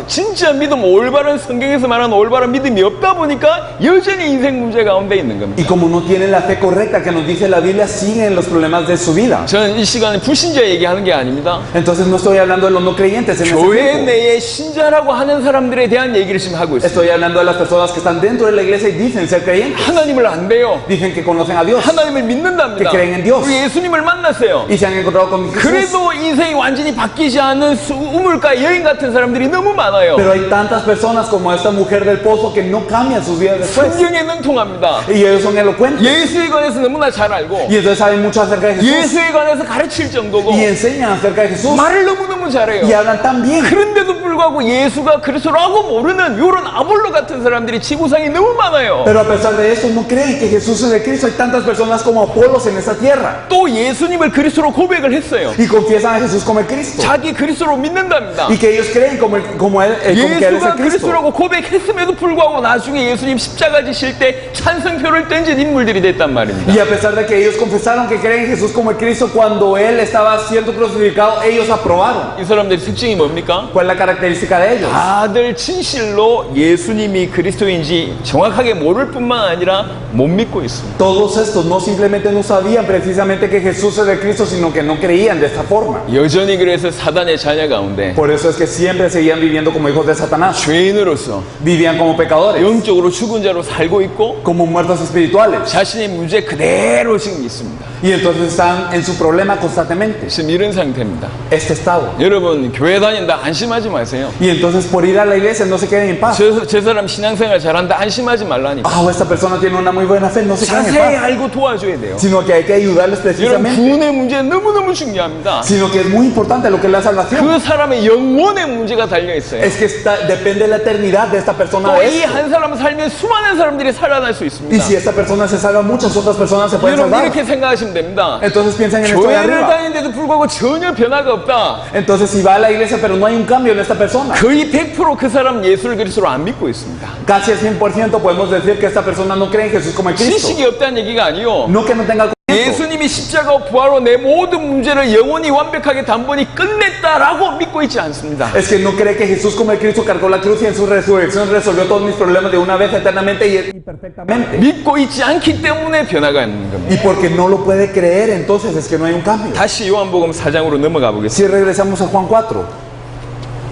진짜 믿음, 올바른 성경에서 말하는 올바른 믿음이 없다 보니까 여전히 인생 문제 가운데 있는 겁니다. Y como no tienen la fe correcta que nos dice la Biblia, siguen los problemas de su vida. 저는 이 시간에 불신자 얘기하는 게 아닙니다. Entonces no estoy hablando de los no creyentes en ese 교회 tiempo. 내에 신자라고 하는 사람들에 대한 얘기를 지금 하고 있어요. Estoy hablando de las personas que están dentro de la iglesia y dicen ser creyentes. 하나님을 안 돼요. Dicen que conocen a Dios 하나님을 믿는답니다. que creen en Dios. 우리 예수님을 만났어요. y se han encontrado con Jesús. 그래도 인생이 완전히 바뀌지 않는 우물가 여인 같은 사람들이 너무 많아요. Pero hay tantas personas como esta mujer del pozo que no cambian sus vidas después. 성경에 능통합니다. Y ellos son elocuentes. 예수에 관해서 너무나 잘 알고 Y entonces saben mucho acerca de Jesús. 예수에 관해서 가르칠 정도고 Y enseñan acerca de Jesús. 말을 너무너무 잘해요. Y hablan tan bien. 그런데도 불구하고 예수가 그리스도라고 모르는 이런 아볼로 같은 사람들이 지구상에 너무 많아요. Pero a pesar de eso no creen que Jesús es el Cristo. Hay tantas personas como Apolos en esta tierra. 또 예수님을 그리스도로 고백을 했어요. Y confiesan a Jesús como el Cristo. 자기 그리스도로 믿는답니다. Y que ellos creen como él es 예수가 el Cristo. 그리스도라고 고백했음에도 불구하고 나중에 예수님 십자가 지실 때 찬성표를 던진 인물들이 됐단 말입니다. Y a pesar de que ellos confesaron que creen en Jesús como el Cristo, cuando él estaba siendo crucificado, ellos aprobaron. 이 사람들의 특징이 뭡니까? ¿Cuál es la característica de ellos? 다들 진실로 예수님이 그리스도인지 정확하게 모를 뿐만 아니라 못 믿고 있습니다. Todos estos no simplemente no sabían precisamente que Jesús era el Cristo, sino que no creían de esta forma. 여전히 그래서 사단의 자녀 가운데 Por eso es que siempre seguían viviendo como hijos de Satanás. 죄인으로서 Vivían como pecadores, 영적으로 죽은 자로 살고 있고 como muertos espirituales. 자신의 문제 그대로 지금 있습니다. Y entonces están en su problema constantemente. 지금 이런 상태입니다. Este estado. 여러분 교회 다닌다 안심하지 마세요. Y entonces por ir a la iglesia no se queden en paz. 저 사람 신앙생활 잘한다 안심하지 말라니까. Ah, esta persona tiene una muy buena fe, no se queden en 자세히 paz. 알고 도와줘야 돼요. Sino que hay que ayudarles 여러분 precisamente. 구원의 문제 너무너무 중요합니다. Sino que es muy importante lo que es la salvación. 그 사람의 영혼의 문제가 달려 있어요. Es que depende de la eternidad de esta persona de 또 이 esto. 한 사람 살면 수많은 사람들이 살아날 수 Y 있습니다. si esta persona se salva, muchas otras personas se pueden 여러분 salvar. 이렇게 생각하시면 됩니다. Entonces piensen en esto de 교회를 arriba. 다니는데도 불구하고 전혀 변화가 없다. Entonces si va a la iglesia pero no hay un cambio en esta persona, 거의 100% 그 사람 예수를 그리스도로 안 믿고 있습니다. casi al 100% podemos decir que esta persona no cree en Jesús como el Cristo. 지식이 없다는 얘기가 아니요. No que no tenga conocimiento. 예수님이 십자가 부활로 내 모든 문제를 영원히 완벽하게 단번에 끝냈다라고 믿고 있지 않습니다. Es que no cree que Jesús como el Cristo cargó la cruz y en su resurrección resolvió todos mis problemas de una vez eternamente y perfectamente. 믿고 있지 않기 때문에 변화가 있는 겁니다. Y porque no lo puede creer, entonces es que no hay un cambio. 다시 요한복음 4장으로 넘어가 보겠습니다. Si regresamos a Juan 4,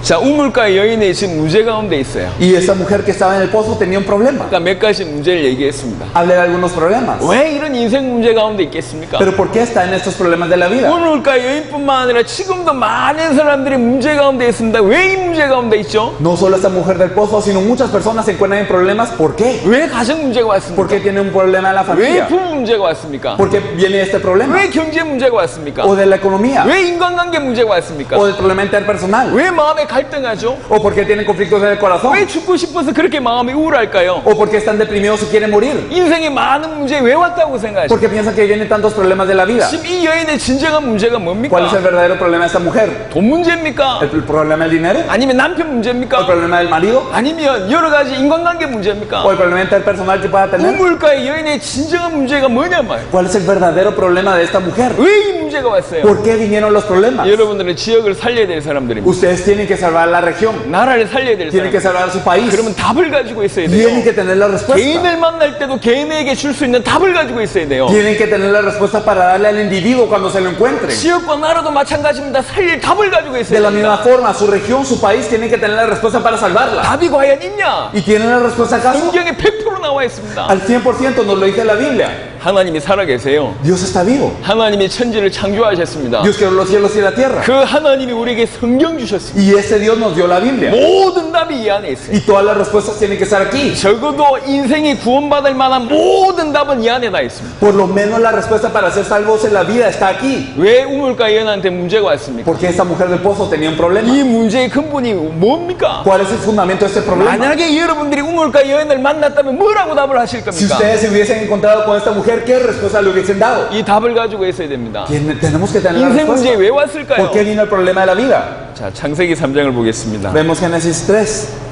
자, 우물가 여인이 지금 문제 가운데 있어요. y esa mujer que estaba en el pozo tenía un problema. 그러니까 몇 가지 문제를 얘기했습니다. Hablé de algunos problemas. 왜 이런 인생 문제 가운데 있겠습니까? Pero ¿por qué está en estos problemas de la vida? 우물가 여인뿐만 아니라 지금도 많은 사람들이 문제 가운데 있습니다. 왜 이 문제 가운데 있죠? No solo esta mujer del pozo, sino muchas personas se encuentran en problemas. ¿Por qué? 왜 가정 문제가 ¿Por 왔습니까? qué tiene un problema en la 왜 familia? 부부 문제가 왔습니까? ¿Por qué viene este problema? 왜 경제 문제가 왔습니까? ¿O de la economía? 왜 인간관계 문제가 왔습니까? ¿O del problema interpersonal? 왜 마음에 갈등하죠? ¿O por qué tienen conflictos en el corazón? 왜 죽고 싶어서 그렇게 마음이 우울할까요? ¿O por qué están deprimidos y quieren morir? 인생에 많은 문제 왜 왔다고 생각하시죠? ¿Por qué piensan que vienen tantos problemas de la vida? 지금 이 여인의 진정한 문제가 ¿Cuál es el 뭡니까? verdadero problema de esta mujer? 돈 문제입니까? ¿El problema del dinero? 아니면 남편 ¿El 문제입니까? problema del marido? 아니면 여러 가지 인간관계 ¿O 문제입니까? el problema interpersonal que pueda tener? 우물가의 여인의 진정한 문제가 뭐냐 말이에요. ¿Cuál es el verdadero problema de esta mujer? 왜 이 문제가 왔어요? ¿Por qué vinieron los problemas? 여러분들은 지역을 살려야 될 사람들입니다. Ustedes tienen que salvar la región, 나라를 살려야 될 tienen que 사람. salvar su país, 그러면 답을 가지고 있어야 tienen 돼요. que tener la respuesta. 개인을 만날 때도 개인에게 줄 수 있는 답을 가지고 있어야 돼요. Tienen que tener la respuesta para darle al individuo cuando se lo encuentren. 지역과 나라도 마찬가지입니다. 살릴 답을 가지고 De 있어야 la misma 됩니다. forma, su región, su país tienen que tener la respuesta para salvarla. 답이 과연 있냐? ¿Y tienen la respuesta acaso? 성경에 100% 나와 있습니다. Al 100% nos lo dice la Biblia. 하나님이 살아계세요. Dios está vivo. 하나님이 천지를 창조하셨습니다. Dios creó los cielos y la tierra. 그 하나님이 우리에게 성경 주셨습니다. Y ese Dios nos dio la Biblia. 모든 답이 이 안에 있어요. Y todas las respuestas tienen que estar aquí. 적어도 인생이 구원받을 만한 모든 답은 이 안에 다 있습니다. Por lo menos la respuesta para ser salvos en la vida está aquí. 왜 우물가 여인한테 문제가 왔습니까? Porque esta mujer del pozo tenía un problema. 이 문제의 근본이 뭡니까? ¿Cuál es el fundamento de este problema? 만약에 여러분들이 우물가 여인을 만났다면 뭐라고 답을 하실 Si 겁니까? ustedes se hubiesen encontrado con esta mujer, ¿qué respuesta le hubiesen dado? 이 답을 가지고 있어야 됩니다. Tenemos que tener la 인생 문제에 respuesta. 왜 왔을까요? ¿Por qué vino el problema de la vida? 자, 창세기 3장을 보겠습니다. Vemos Génesis 3.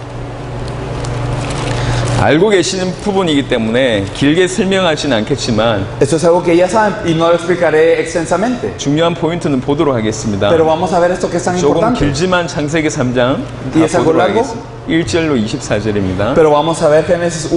알고 계시는 부분이기 때문에 길게 설명하지는 않겠지만 Esto es algo que ya saben y no lo explicaré extensamente. 중요한 포인트는 보도록 하겠습니다. Pero vamos a ver esto que es tan 조금 importante. 길지만 창세기 3장 ¿Y es algo 보도록 largo? 하겠습니다. 1절로 24절입니다. Pero vamos a ver Génesis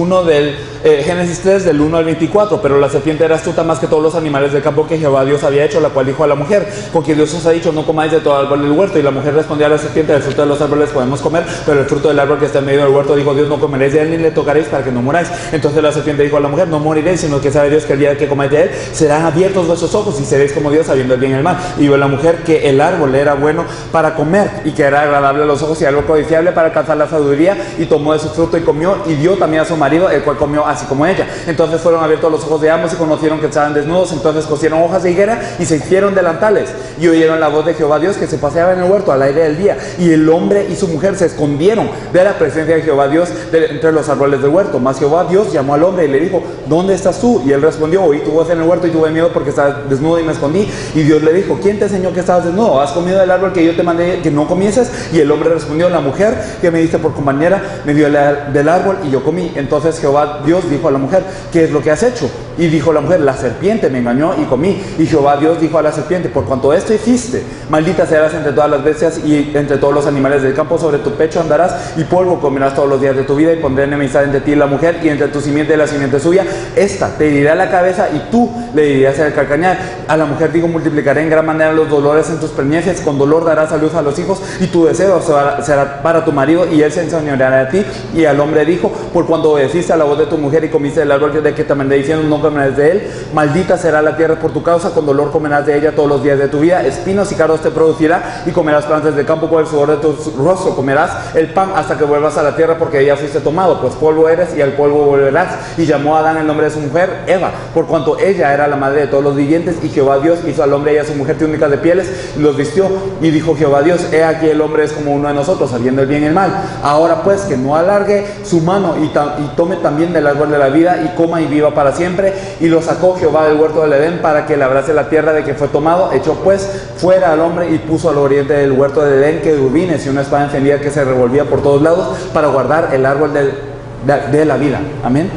3 del 1 al 24. Pero la serpiente era astuta más que todos los animales del campo que Jehová Dios había hecho, la cual dijo a la mujer: con que Dios os ha dicho, no comáis de todo árbol del huerto. Y la mujer respondió a la serpiente: del fruto de los árboles podemos comer, pero el fruto del árbol que está en medio del huerto, dijo Dios, no comeréis de él ni le tocaréis para que no muráis. Entonces la serpiente dijo a la mujer: no moriréis, sino que sabe Dios que el día que comáis de él serán abiertos vuestros ojos y seréis como Dios, sabiendo el bien y el mal. Y vio la mujer que el árbol era bueno para comer y que era agradable a los ojos y algo codiciable para alcanzar la sabiduría, sabiduría y tomó de su fruto y comió y dio también a su marido, el cual comió así como ella. Entonces fueron abiertos los ojos de ambos y conocieron que estaban desnudos. Entonces cosieron hojas de higuera y se hicieron delantales y oyeron la voz de Jehová Dios que se paseaba en el huerto al aire del día. Y el hombre y su mujer se escondieron de la presencia de Jehová Dios entre los árboles del huerto. Mas Jehová Dios llamó al hombre y le dijo: ¿dónde estás tú? Y él respondió: oí tu voz en el huerto y tuve miedo porque estaba desnudo y me escondí. Y Dios le dijo: ¿quién te enseñó que estabas desnudo? ¿Has comido del árbol que yo te mandé que no comieses? Y el hombre respondió: la mujer que me diste por compañera me dio del árbol y yo comí. Entonces Jehová Dios dijo a la mujer: ¿qué es lo que has hecho? Y dijo la mujer: la serpiente me engañó y comí. Y Jehová Dios dijo a la serpiente: por cuanto esto hiciste, maldita serás entre todas las bestias y entre todos los animales del campo. Sobre tu pecho andarás y polvo comerás todos los días de tu vida. Y pondré enemistad entre ti y la mujer y entre tu simiente y la simiente suya. Esta te herirá la cabeza y tú le herirás el calcañar. A la mujer digo: multiplicaré en gran manera los dolores en tus preñeces. Con dolor darás a luz a los hijos y tu deseo será para tu marido y él se enseñoreará de ti. Y al hombre dijo: por cuando obedeciste a la voz de tu mujer y comiste del árbol de que te mandé diciendo: no comerás de él, maldita será la tierra por tu causa, con dolor comerás de ella todos los días de tu vida. Espinos y cardos te producirá y comerás plantas del campo. Con el sudor de tu rostro comerás el pan hasta que vuelvas a la tierra, porque de ella fuiste tomado, pues polvo eres y al polvo volverás. Y llamó a Adán el nombre de su mujer Eva, por cuanto ella era la madre de todos los vivientes. Y Jehová Dios hizo al hombre y a su mujer túnicas de pieles y los vistió. Y dijo Jehová Dios: he aquí el hombre es como uno de nosotros, sabiendo el bien y el mal. Ahora pues que no alargue su mano y tome también del árbol de la vida y coma y viva para siempre. Y lo sacó Jehová del huerto del Edén para que labrase la tierra de que fue tomado. Echó pues fuera al hombre y puso al oriente del huerto del Edén querubines y una espada encendida que se revolvía por todos lados para guardar el árbol de la vida. Amén.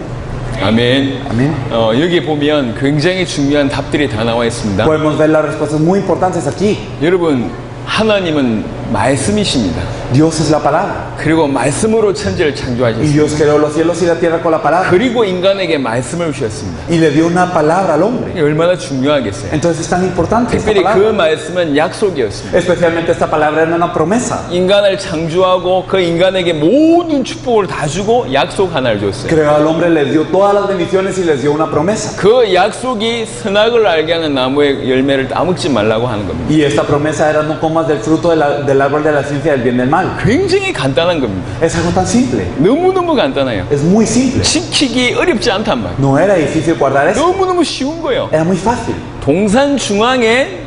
아멘. 아멘. 여기 보면 굉장히 중요한 답들이 다 나와 있습니다. Podemos ver las respuestas muy importantes aquí. 여러분, 하나님은 말씀이십니다. Dios es la palabra. 그리고 말씀으로 천지를 Y 창조하셨습니다. Dios creó los cielos y la tierra con la palabra. 그리고 인간에게 말씀을 주셨습니다. Y le dio una palabra al hombre. 이게 얼마나 중요하겠어요. Entonces es tan importante esta 특별히 그 palabra. 말씀은 약속이었습니다. Especialmente esta palabra era una promesa. 인간을 창조하고 그 인간에게 모든 축복을 다 주고 약속 하나를 줬어요. Creó al hombre, les dio todas las bendiciones y les dio una promesa. 그 약속이 선악을 알게 하는 나무의 열매를 따먹지 말라고 하는 겁니다. Y esta promesa era: no comas del fruto del árbol de la ciencia del bien y del mal. 굉장히 간단한 겁니다. Es algo tan simple. 너무너무 간단해요. Es muy simple. 지키기 어렵지 않단 말이에요. No era difícil guardar eso. 너무너무 쉬운 거예요. Era muy fácil. 동산 중앙에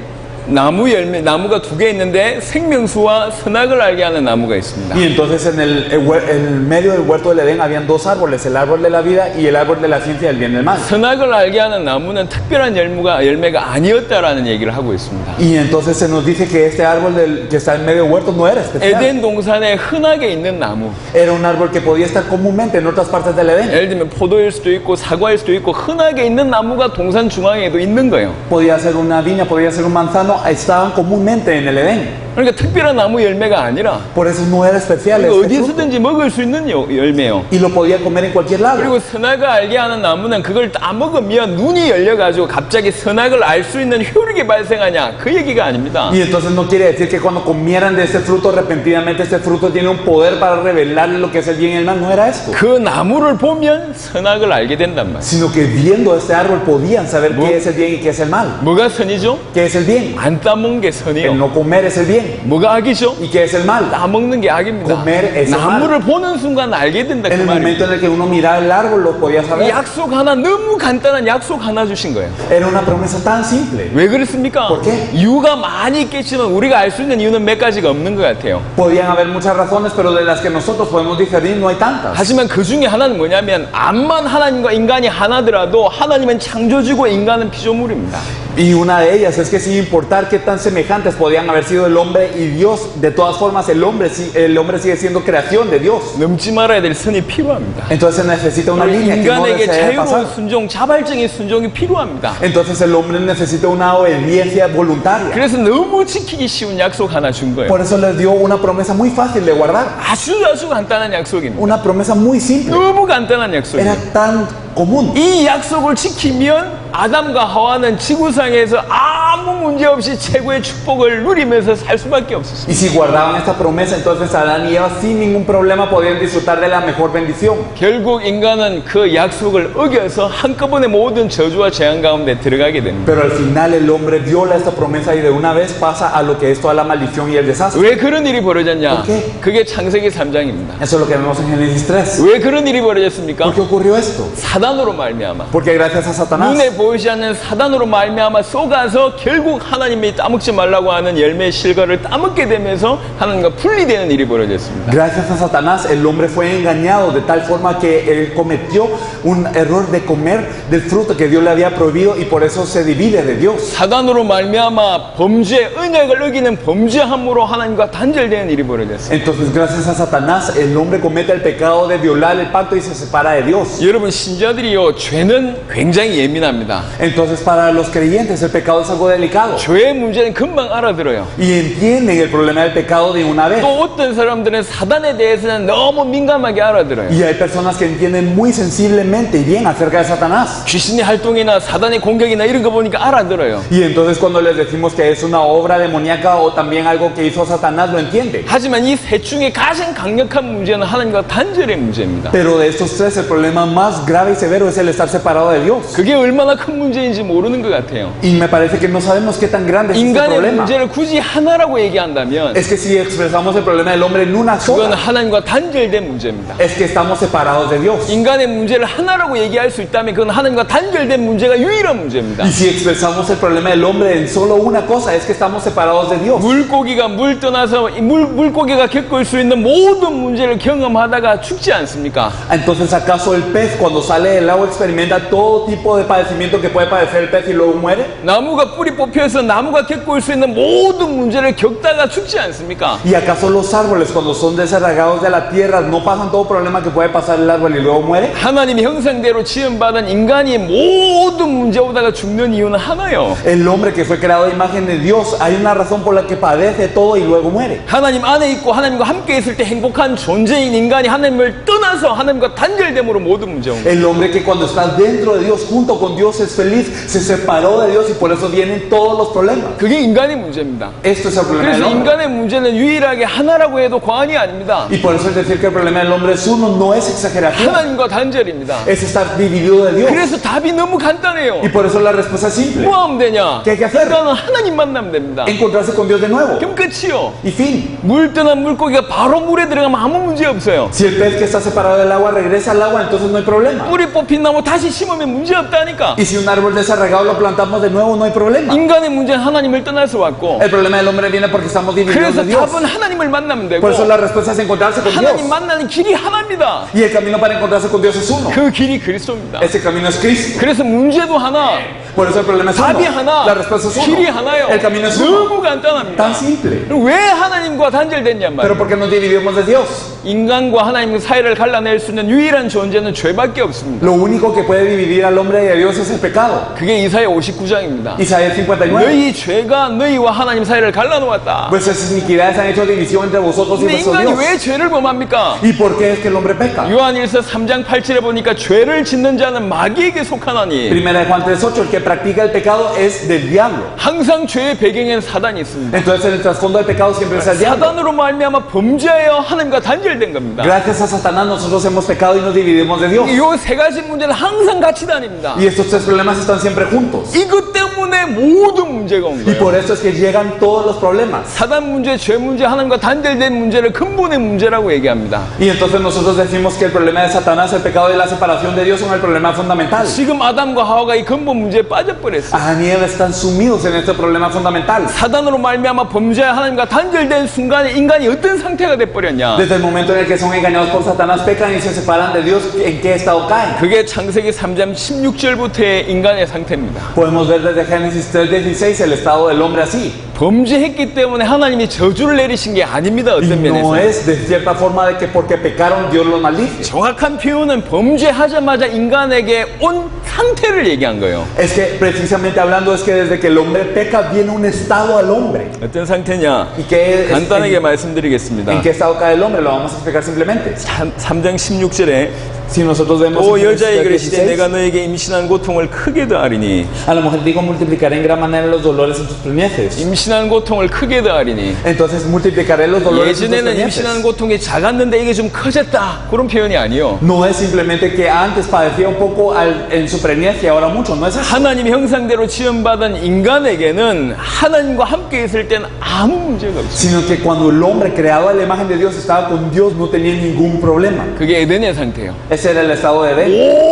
나무가 두 개 있는데 생명수와 선악을 알게 하는 나무가 있습니다. Y entonces en el medio del huerto del Edén habían dos árboles: el árbol de la vida y el árbol de la ciencia del bien y del mal. 선악을 알게 하는 나무는 특별한 열매가 아니었다라는 얘기를 하고 있습니다. Y entonces se nos dice que este árbol que está en medio del huerto no era especial. 에덴 동산에 흔하게 있는 나무. Era un árbol que podía estar comúnmente en otras partes del Edén. 예를 들면 포도일 수도 있고 사과일 수도 있고 흔하게 있는 나무가 동산 중앙에도 있는 거예요. Podía ser una viña, podía ser un manzano, estaban comúnmente en el Edén. 그러니까 특별한 나무 열매가 아니라 Por eso no era especial 그리고 este fruto. 어디서든지 먹을 수 있는 열매요. Y lo podía comer en cualquier lado. 그리고 선악을 알게 하는 나무는 그걸 다 먹으면 눈이 열려가지고 갑자기 선악을 알 수 있는 효력이 발생하냐, 그 얘기가 아닙니다. Y entonces no quiere decir que cuando comieran de este fruto repentinamente este fruto tiene un poder para revelarle lo que es el bien y el mal. No era esto. 그 나무를 보면 선악을 알게 된단 말이에요. Sino que viendo este árbol podían saber qué es el bien y qué es el mal. 뭐가 선이죠? ¿Qué es el bien? 안 따먹는 게 El 선이요. no comer es el bien. 뭐가 악이죠? ¿Y qué es el mal? 따먹는 게 악입니다. Comer es el mal. 나무를 보는 순간 알게 된다, En 그 el momento 말이에요. en el que uno miraba el árbol lo podía saber. 약속 하나, 너무 간단한 약속 하나 주신 거예요. Era una promesa tan simple. 왜 그렇습니까? ¿Por qué? 이유가 많이 있겠지만 우리가 알 수 있는 이유는 몇 가지가 없는 것 같아요. Podían haber muchas razones, pero de las que nosotros podemos diferir no hay tantas. 하지만 그 중에 하나는 뭐냐면 암만 하나님과 인간이 하나더라도 하나님은 창조주고 인간은 피조물입니다. Y una de ellas es que sin importar qué tan semejantes podían haber sido el hombre y Dios, de todas formas el hombre sigue siendo creación de Dios. 넘지 말아야 될 선이 필요합니다. Entonces se necesita una línea que no 인간에게 se debe pasar. 자유로운 순종, 자발적인 순종이 필요합니다. Entonces el hombre necesita una obediencia voluntaria. 그래서 너무 지키기 쉬운 약속 하나 준 거예요. Por eso les dio una promesa muy fácil de guardar. 아주 간단한 약속입니다. Una promesa muy simple. 너무 간단한 Era 약속이에요. tan común. 이 약속을 지키면 아담과 하와는 지구상에서 아무 문제 없이 최고의 축복을 누리면서 살 수밖에 없었습니다. Y si guardaban esta promesa, entonces Adán y Eva sin ningún problema podían disfrutar de la mejor bendición. 결국 인간은 그 약속을 어겨서 한꺼번에 모든 저주와 재앙 가운데 들어가게 됩니다. Pero al final el hombre viola esta promesa y de una vez pasa a lo que es toda la maldición y el desastre. 왜 그런 일이 벌어졌냐? ¿Por qué? 그게 창세기 3장입니다. Eso es lo que vemos en Génesis 3. 왜 그런 일이 벌어졌습니까? ¿Por qué ocurrió esto? 사단으로 말미암아. Porque gracias a Satanás, 눈에 보이지 않는 사단으로 말미암아 속아서 결국 하나님이 따먹지 말라고 하는 열매의 실과를 따먹게 되면서 하나님과 분리되는 일이 벌어졌습니다. gracias a Satanás, el hombre fue engañado de tal forma que él cometió un error de comer del fruto que Dios le había prohibido y por eso se divide de Dios. 사단으로 말미암아 범죄, 언약을 어기는 범죄함으로 하나님과 단절되는 일이 벌어졌어요. Entonces, gracias a Satanás, el hombre comete el pecado de violar el pacto y se separa de Dios. 여러분 신자들이요 죄는 굉장히 예민합니다. Entonces, para los creyentes, el pecado es algo delicado 죄의 문제는 금방 알아들어요. y entienden el problema del pecado de una vez. 또 어떤 사람들은 사단에 대해서는 너무 민감하게 알아들어요. Y hay personas que entienden muy sensiblemente y bien acerca de Satanás. 귀신의 활동이나 사단의 공격이나 이런 거 보니까 알아들어요. Y entonces cuando les decimos que es una obra demoníaca o también algo que hizo Satanás, lo entiende. 하지만 이 셋 중에 가장 강력한 문제는 하나님과 단절의 문제입니다. Pero de estos tres, el problema más grave y severo es el estar separado de Dios. 그게 얼마나 큰 문제인지 모르는 것 같아요. Y me parece que no sabemos qué tan grande es este 인간의 problema. 문제를 굳이 하나라고 얘기한다면 Es que si expresamos el problema del hombre en una 그건 sola, 하나님과 단절된 문제입니다. es que estamos separados de Dios. 인간의 문제를 하나라고 얘기할 수 있다면 그건 하나님과 단절된 문제가 유일한 문제입니다. Y si expresamos el problema del hombre en solo una cosa, es que estamos separados de Dios. 물고기가 물 떠나서 물고기가 겪을 수 있는 모든 문제를 경험하다가 죽지 않습니까? Entonces, ¿acaso el pez cuando sale del agua experimenta todo tipo de padecimiento que puede padecer el pez y luego muere? 나무가 뿌리 뽑혀서 나무가 겪을 수 있는 모든 문제를 겪다가 죽지 않습니까? ¿Y acaso los árboles cuando son desarraigados de la tierra no pasan todo problema que puede pasar el árbol y luego muere? 하나님의 형상대로 지음받은 인간이 모든 문제 오다가 죽는 이유는 하나요. El hombre que fue creado a imagen de Dios, hay una razón por la que padece todo y luego muere. 하나님 안에 있고 하나님과 함께 있을 때 행복한 존재인 인간이 하나님을 떠나서 하나님과 단절됨으로 모든 문제 온 거예요. El hombre que cuando está dentro de Dios, junto con Dios, es feliz, se separó de Dios y por eso vienen todos los problemas. 그게 인간의 문제입니다. Esto es el problema del 그래서 hombre. 인간의 문제는 유일하게 하나라고 해도 과언이 아닙니다. Y por eso es decir que el problema del hombre es uno, no es exageración, 하나님과 단절입니다. es estar dividido de Dios. 그래서 답이 너무 간단해요. Y por eso la respuesta es simple. 뭐 하면 되냐? ¿Qué hay que hacer? 인간은 하나님 만나면 됩니다. Encontrarse con Dios de nuevo. 그럼 끝이요. Y fin. 물 떠난 물고기가 바로 물에 들어가면 아무 문제 없어요. Si el pez que está separado del agua regresa al agua, entonces no hay problema. 뿌리 뽑힌 나무 다시 심으면 문제 없다니까. Y si un árbol desarraigado lo plantamos de nuevo, no hay problema. 인간의 문제는 하나님을 떠나서 왔고 El problema del hombre viene porque estamos divididos 그래서 de Dios. 답은 하나님을 만나면 되고 Por eso la respuesta es encontrarse con 하나님 Dios. 만나는 길이 하나입니다. Y el camino para encontrarse con Dios es uno. 그 길이 그리스도입니다. Ese camino es Cristo. 그래서 문제도 하나, Por eso el problema es uno. 답이 하나, La respuesta es 길이 uno. 하나요. El camino es uno. 너무 간단합니다. Tan simple. 그럼 왜 하나님과 단절됐냔 Pero 말이에요. ¿por qué nos dividimos de Dios? 인간과 하나님 사이를 갈라낼 수 있는 유일한 존재는 죄밖에 없습니다. Lo único que puede dividir al hombre de Dios es el pecado. 그게 이사야 59장입니다. Isaías 59. 너희 죄가 너희와 하나님 사이를 갈라놓았다. Vuestras iniquidades han hecho división entre vosotros y 근데 vuestro 인간이 Dios. 왜 죄를 범합니까? ¿Y por qué es que el hombre peca? 요한일서 3장 8절에 보니까 죄를 짓는 자는 마귀에게 속하나니 Primera de Juan 3:8, el que practica el pecado es del diablo. 항상 죄의 배경에는 사단이 있습니다. Entonces en el trasfondo del pecado siempre está el diablo. 사단으로 말미암아 범죄하여 하나님과 단절된 겁니다. Gracias a Satanás nosotros hemos pecado y nos dividimos de Dios. 이 세 가지 문제는 항상 같이 다닙니다. Y estos tres problemas están siempre juntos. 이것 때문에 모든 문제가 온 Y por 거예요. eso es que llegan todos los problemas. 사단 문제, 죄 문제, 하나님과 단절된 문제를 근본의 문제라고 얘기합니다. Y entonces nosotros decimos que el problema de Satanás, el pecado y la separación de Dios son el problema fundamental. 지금 아담과 하와가 이 근본 문제에 빠져버렸어요. Adán y Eva están sumidos en este problema fundamental. 사단으로 말미암아 범죄와 하나님과 단절된 순간에 인간이 어떤 상태가 돼버렸냐? Desde el momento en el que son engañados por Satanás, pecan y se separan de Dios, ¿en qué estado caen? 그게 창세기 3장 16절부터의 인간의 상태입니다. Podemos ver desde Génesis 3:16 el estado del hombre así. 범죄했기 때문에 하나님이 저주를 내리신 게 아닙니다. Y 어떤 no 면에서. es de cierta forma de que porque pecaron Dios los maldice. 정확한 표현은 범죄하자마자 인간에게 온 상태를 얘기한 거예요. Es que precisamente hablando es que desde que el hombre peca viene un estado al hombre. 어떤 상태냐? ¿Y qué es, 간단하게 en 말씀드리겠습니다. qué estado cae el hombre? Lo vamos a explicar simplemente. 3장 16절에 Si nosotros vemos 또 en 여자에게 Génesis 그러시되 16, 내가 너에게 임신한 고통을 크게 더하리니 a la mujer digo, multiplicaré en gran manera los dolores en tus preñeces. 임신한 고통을 크게 더하리니 Entonces multiplicaré los dolores en tus 예전에는 임신한 preñeces. 고통이 작았는데 이게 좀 커졌다 그런 표현이 아니요. No es simplemente que antes padecía un poco en su preñez y ahora mucho, no es eso. 하나님의 형상대로 지음받은 인간에게는 하나님과 함께 있을 땐 아무 문제가 없어요. Sino que cuando el hombre creado a la imagen de Dios estaba con Dios no tenía ningún problema. 그게 에덴의 상태예요. Ese era el estado de Edén.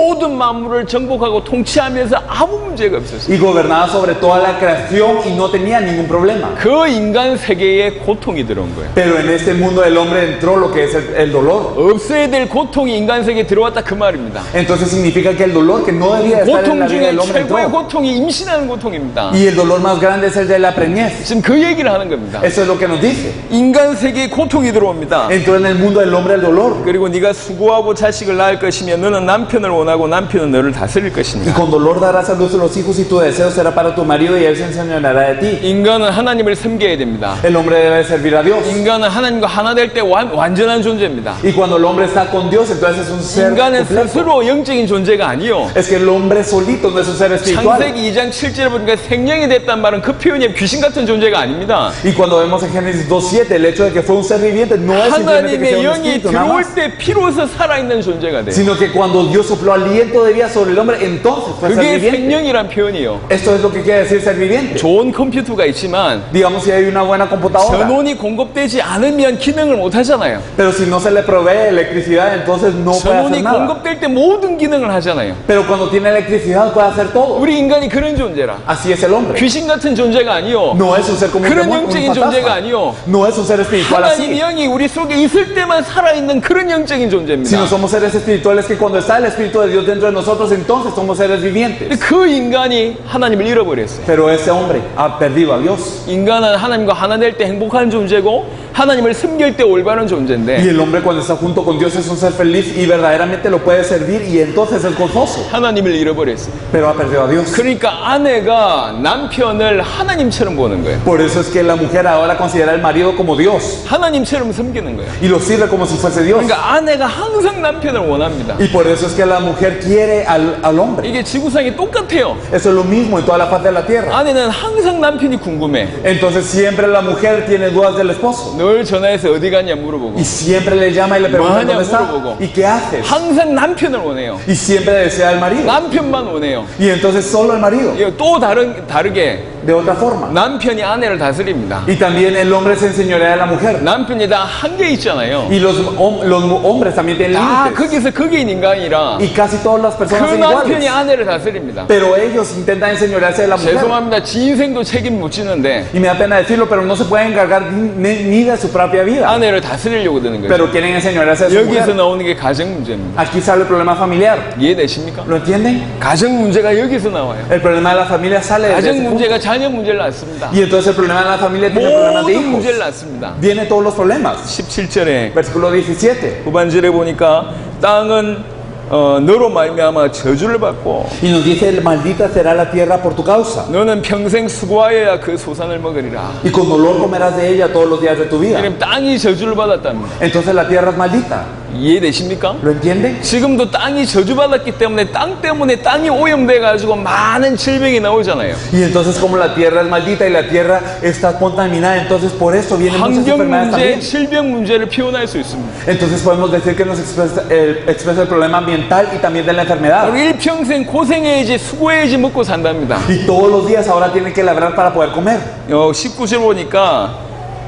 모든 만물을 정복하고 통치하면서 아무 문제가 없었어요. Y gobernaba sobre toda la creación y no tenía ningún problema. 그 인간 세계에 고통이 들어온 거예요. Pero en este mundo del hombre entró lo que es el dolor. 없어야 될 고통이 인간 세계에 들어왔다 그 말입니다. Entonces significa que el dolor que no debía estar en 고통 la vida 중에 del hombre 최고의 entró. 고통이 임신하는 고통입니다. Y el dolor más grande es el de la preñez. 지금 그 얘기를 하는 겁니다. Eso es lo que nos dice. 인간 세계에 고통이 들어옵니다. Entró en el mundo del hombre el dolor. 그리고 네가 수고하고 자식을 낳을 것이며 너는 남편을 원하고 남편은 너를 다스릴 Y 것이니라. con dolor darás a luz a los hijos y tu deseo será para tu marido y él se enseñoreará de ti. 인간은 하나님을 섬겨야 됩니다. El hombre debe servir a Dios. 인간은 하나님과 하나 될 때 완전한 존재입니다. Y cuando el hombre está con Dios, entonces es un ser 인간은 completo. 스스로 영적인 존재가 아니요. Es que el hombre solito no es un ser espiritual. 창세기 2장 7절에 보니까 생명이 됐단 말은 그 표현이 귀신 같은 존재가 아닙니다. Y cuando vemos en Génesis 2:7 el hecho de que fue un ser viviente no es simplemente que sea 하나님의 un 영이 espíritu nada 들어올 más, 때 피로서 살아있는 존재가 돼요. sino que cuando Dios sopló aliento de vida sobre el hombre, entonces fue ser 그게 viviente. 생명이란 표현이요. Esto es lo que quiere decir ser viviente. 좋은 컴퓨터가 있지만 Digamos si hay una buena computadora, 전원이 공급되지 않으면 기능을 못 하잖아요. pero si no se le provee electricidad, entonces no puede 전원이 hacer nada. 공급될 때 모든 기능을 하잖아요. Pero cuando tiene electricidad puede hacer todo. 우리 인간이 그런 존재라. Así es el hombre. 귀신 같은 존재가 아니요. No es un ser como un 그런 demonio, un 영적인 존재가 fantasma. 아니요. No es un ser espiritual 하나님 así, 영이 우리 속에 있을 때만 살아있는 그런 영적인 존재입니다. sino somos seres espirituales que cuando está el Espíritu de Dios dentro de nosotros, entonces somos seres vivientes. 근데 그 인간이 하나님을 잃어버렸어요. Pero ese hombre ha perdido a Dios. 인간은 하나님과 하나 될 때 행복한 존재고 하나님을 섬길 때 올바른 Y 존재인데 el hombre cuando está junto con Dios es un ser feliz y verdaderamente lo puede servir y entonces es gozoso. 하나님을 잃어버렸어요. Pero ha perdido a Dios. 그러니까 아내가 남편을 하나님처럼 보는 거예요. Por eso es que la mujer ahora considera al marido como Dios 하나님처럼 섬기는 거예요. y lo sirve como si fuese Dios. 그러니까 아내가 항상 남편을 원합니다. Y por eso es que la mujer quiere al hombre. 이게 지구상이 똑같아요. Eso es lo mismo en toda la faz de la tierra. 아내는 항상 남편이 궁금해. Entonces siempre la mujer tiene dudas del esposo. 늘 전화해서 어디 갔냐 물어보고 Y siempre le llama y le pregunta Vaya, dónde está 물어보고. y qué haces. 항상 남편을 원해요. Y siempre desea al marido. 남편만 원해요. Y entonces solo al marido. 이거 또 다르게 De otra forma. 남편이 아내를 다스립니다. Y también el hombre se enseñorea de la mujer. 남편이 다 한계 있잖아요. Y los hombres también tienen 다 límites. 거기서 거기인 인간이라 Y casi todas las 그 personas son 남편이 iguales. 아내를 다스립니다. Pero ellos intentan enseñorearse de la mujer. 죄송합니다. 지 인생도 책임 못 지는데 Y me da pena decirlo, pero no se pueden encargar ni de su propia vida. 아내를 다스리려고 드는 거예요. Pero quieren enseñorearse de su 여기서 mujer. 나오는 게 가정 문제입니다. Aquí sale el problema familiar. 이해되십니까? ¿Lo entienden? 가정 문제가 여기서 나와요. El problema de la familia sale desde ese 가정 punto. 문제가 자녀 문제를 낳습니다. Y entonces el problema de la familia tiene problemas de 모든 문제를 hijos. 낳습니다. Viene todos los problemas. 17절에 Versículo 17. 후반절에 보니까 땅은 너로 말미암아 저주를 받고 Y nos dice, maldita será la tierra por tu causa. 너는 평생 수고하여야 그 소산을 먹으리라. Y con dolor comerás de ella todos los días de tu vida. 그럼 땅이 저주를 받았답니다. Entonces la tierra es maldita. 이해되십니까? ¿Lo entienden? 지금도 땅이 저주받았기 때문에 땅 때문에 땅이 오염돼 가지고 많은 질병이 나오잖아요. Y entonces como la tierra es maldita y la tierra está contaminada, entonces por eso vienen muchas 환경 enfermedades 문제, también. 질병 문제를 표현할 수 있습니다. Entonces podemos decir que nos expresa el problema ambiental y también de la enfermedad. 우리 일평생 고생해야지 수고해야지 먹고 산답니다. Y todos los días ahora tienen que labrar para poder comer. 19절 보니까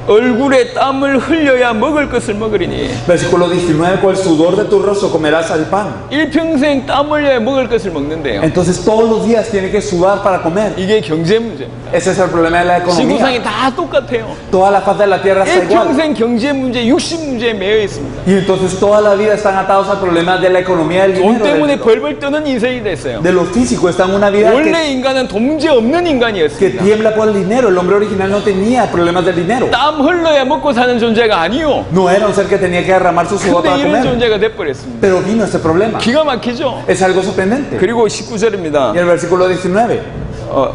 얼굴에 땀을 흘려야 먹을 것을 먹으리니 Versículo 19, con el sudor de tu rostro comerás el pan. 일평생 땀 흘려야 먹을 것을 먹는데요. Entonces todos los días tiene que sudar para comer. 이게 경제 문제입니다. Ese es el problema de la 지구상이 economía. 다 똑같아요. Toda la faz de la tierra está igual. 일평생 경제 문제, 육신 문제에 매여 있습니다. Y entonces toda la vida están atados al problema de la economía del 돈 dinero. 때문에 De, 벌벌 떠는 인생이 됐어요. de lo físico, están en una vida 원래 인간은 돈 문제 없는 que 인간이었습니다. tiembla por el dinero. El hombre original no tenía problemas del dinero. 땀 흘러야 먹고 사는 존재가 아니요. No era un ser que tenía que derramar su sudor 근데 para 이런 comer. 존재가 돼버렸습니다. Pero vino este problema. 기가 막히죠. Es algo sorprendente. 그리고 19절입니다. Y el versículo 19.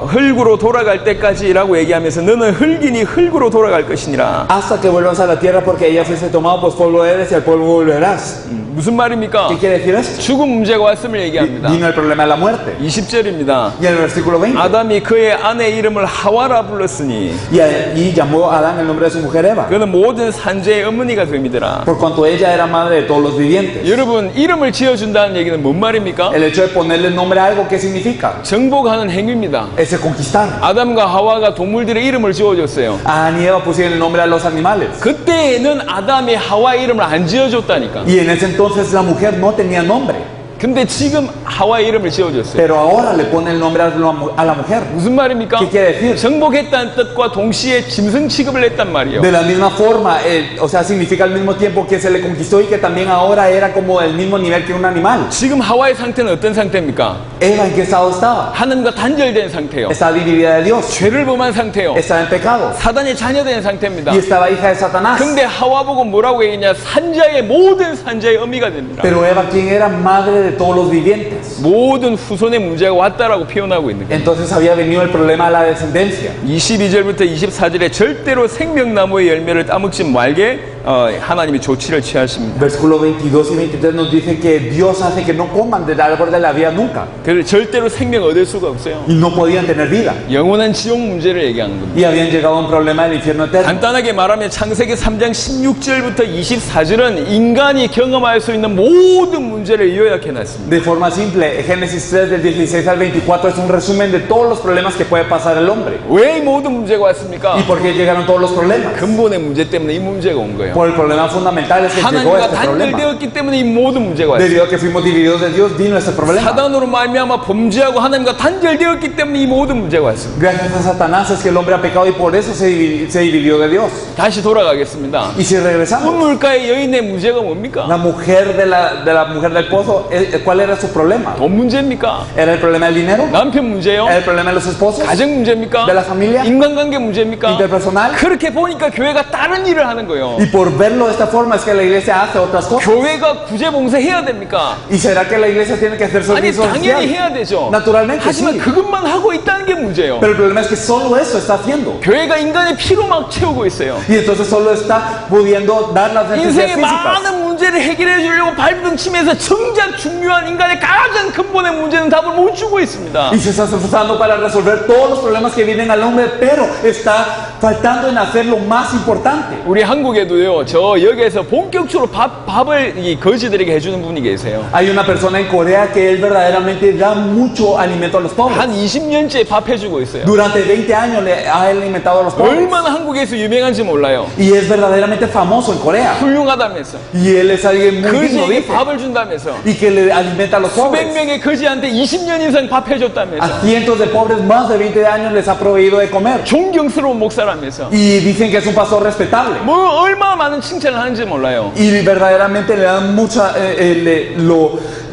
흙으로 돌아갈 때까지라고 얘기하면서 너는 흙이니 흙으로 돌아갈 것이니라. hasta que vuelvas a la tierra, porque ella fuiste tomado, pues polvo eres y al polvo volverás. 무슨 말입니까? ¿Qué quiere decir esto? 죽음 문제가 왔음을 얘기합니다. Vino el problema de la muerte. 20절입니다. Y en el versículo 20, 아담이 그의 아내 이름을 하와라 불렀으니 y llamó a Adán el nombre de su mujer Eva, 그는 모든 산재의 어머니가 됨이더라. por cuanto ella era madre de todos los vivientes. 여러분, 이름을 지어준다는 얘기는 뭔 말입니까? El hecho de ponerle nombre a algo, ¿qué significa? 정복하는 행위입니다. Es conquistar. 아담과 하와가 동물들의 이름을 지어줬어요. Adán y Eva pusieron el nombre a los animales. 그때는 아담이 하와의 이름을 안 지어줬다니까. Y en ese entonces la mujer no tenía nombre. 근데 지금 하와의 이름을 지어줬어요. Pero ahora le pone el nombre a la mujer. 무슨 말입니까? ¿Qué quiere decir? 정복했다는 뜻과 동시에 짐승 취급을 했단 말이에요. De la misma forma, o sea, significa al mismo tiempo que se le conquistó y que también ahora era como del mismo nivel que un animal. 지금 하와의 상태는 어떤 상태입니까? Eva, ¿en qué estado estaba? 하나님과 단절된 상태예요. Estaba dividida de Dios. 죄를 범한 상태예요. Estaba en pecado. 사단의 자녀된 상태입니다. Y estaba hija de Satanás. 근데 하와 보고 뭐라고 얘기했냐? 산자의 모든 산자의 어미가 됩니다. Pero Eva, ¿quién era? Madre de todos los vivientes. 모든 후손의 문제가 왔다라고 표현하고 있는 거예요. Entonces había venido el problema de la descendencia. 22절부터 24절에 절대로 생명나무의 열매를 따먹지 말게 하나님이 조치를 취하십니다. Versículos 22 y 23 nos dicen que Dios hace que no coman del árbol de la vida nunca. 그래서 절대로 생명 얻을 수가 없어요. Y no podían tener vida. 영원한 지옥 문제를 얘기하는 겁니다. Y habían llegado a un problema del infierno eterno. 간단하게 말하면 창세기 3장 16절부터 24절은 인간이 경험할 수 있는 모든 문제를 요약해놨습니다. De forma simple, Génesis 3 del 16 al 24 es un resumen de todos los problemas que puede pasar el hombre. 왜 이 모든 문제가 왔습니까? ¿Y por qué llegaron todos los problemas? 근본의 문제 때문에 이 문제가 온 거예요. Por el problema fundamental es que llegó 하나님과 este problema. 단절되었기 때문에 이 모든 문제가 왔어요. Debido a que fuimos divididos de Dios, vino este problema. 사단으로 말미암아 범죄하고 하나님과 단절되었기 때문에 이 모든 문제가 왔습니다. Gracias a Satanás es que el hombre ha pecado y por eso se dividió de Dios. 다시 돌아가겠습니다. Y si regresamos, 우물가의 여인의 문제가 뭡니까? la mujer de la mujer del pozo, ¿cuál era su problema? 돈 문제입니까? ¿Era el problema del dinero? 남편 문제요? ¿Era el problema de los esposos? 가정 문제입니까? ¿De la familia? 인간관계 문제입니까? ¿Interpersonal? 그렇게 보니까 교회가 다른 일을 하는 거예요. Y por verlo de esta forma es que la iglesia hace otras cosas. 교회가 구제봉사 해야 됩니까? ¿Y será que la iglesia tiene que hacer 아니 servicio 당연히 social? 해야 되죠. Naturalmente 하지만 sí. 그것만 하고 있다는 게 문제예요. Pero el problema es que solo eso está haciendo. 교회가 인간의 피로 막 채우고 있어요. Y entonces solo está pudiendo dar las necesidades 인생의 físicas. 많은 문제를 해결해 주려고 발버둥 치면서 정작 중요한 인간의 가장 근본의 문제는 답을 못 주고 있습니다. Y se está esforzando para resolver todos los problemas que vienen al hombre, pero está faltando en hacer lo más importante. 우리 한국에도요, 저 여기에서 본격적으로 밥을 이 거지들에게 해주는 분이 계세요. Hay una persona en Corea que él verdaderamente da mucho alimento a los pobres. 한 20년째 밥 해주고 있어요. Durante 20 años le ha alimentado a los pobres. 얼마나 한국에서 유명한지 몰라요. Y es verdaderamente famoso en Corea. 훌륭하다면서. Y él es alguien muy digno, 거지에게 dice. 밥을 준다면서. Y que le alimenta a los 수백 pobres. 명의 거지한테 20년 이상 밥 해줬다면서. A cientos de pobres más de 20 años les ha proveído de comer. 존경스러운 목사라면서. Y dicen que es un pastor respetable. 뭐 얼마나 많은 칭찬을 하는지 몰라요. Y verdaderamente le dan mucha,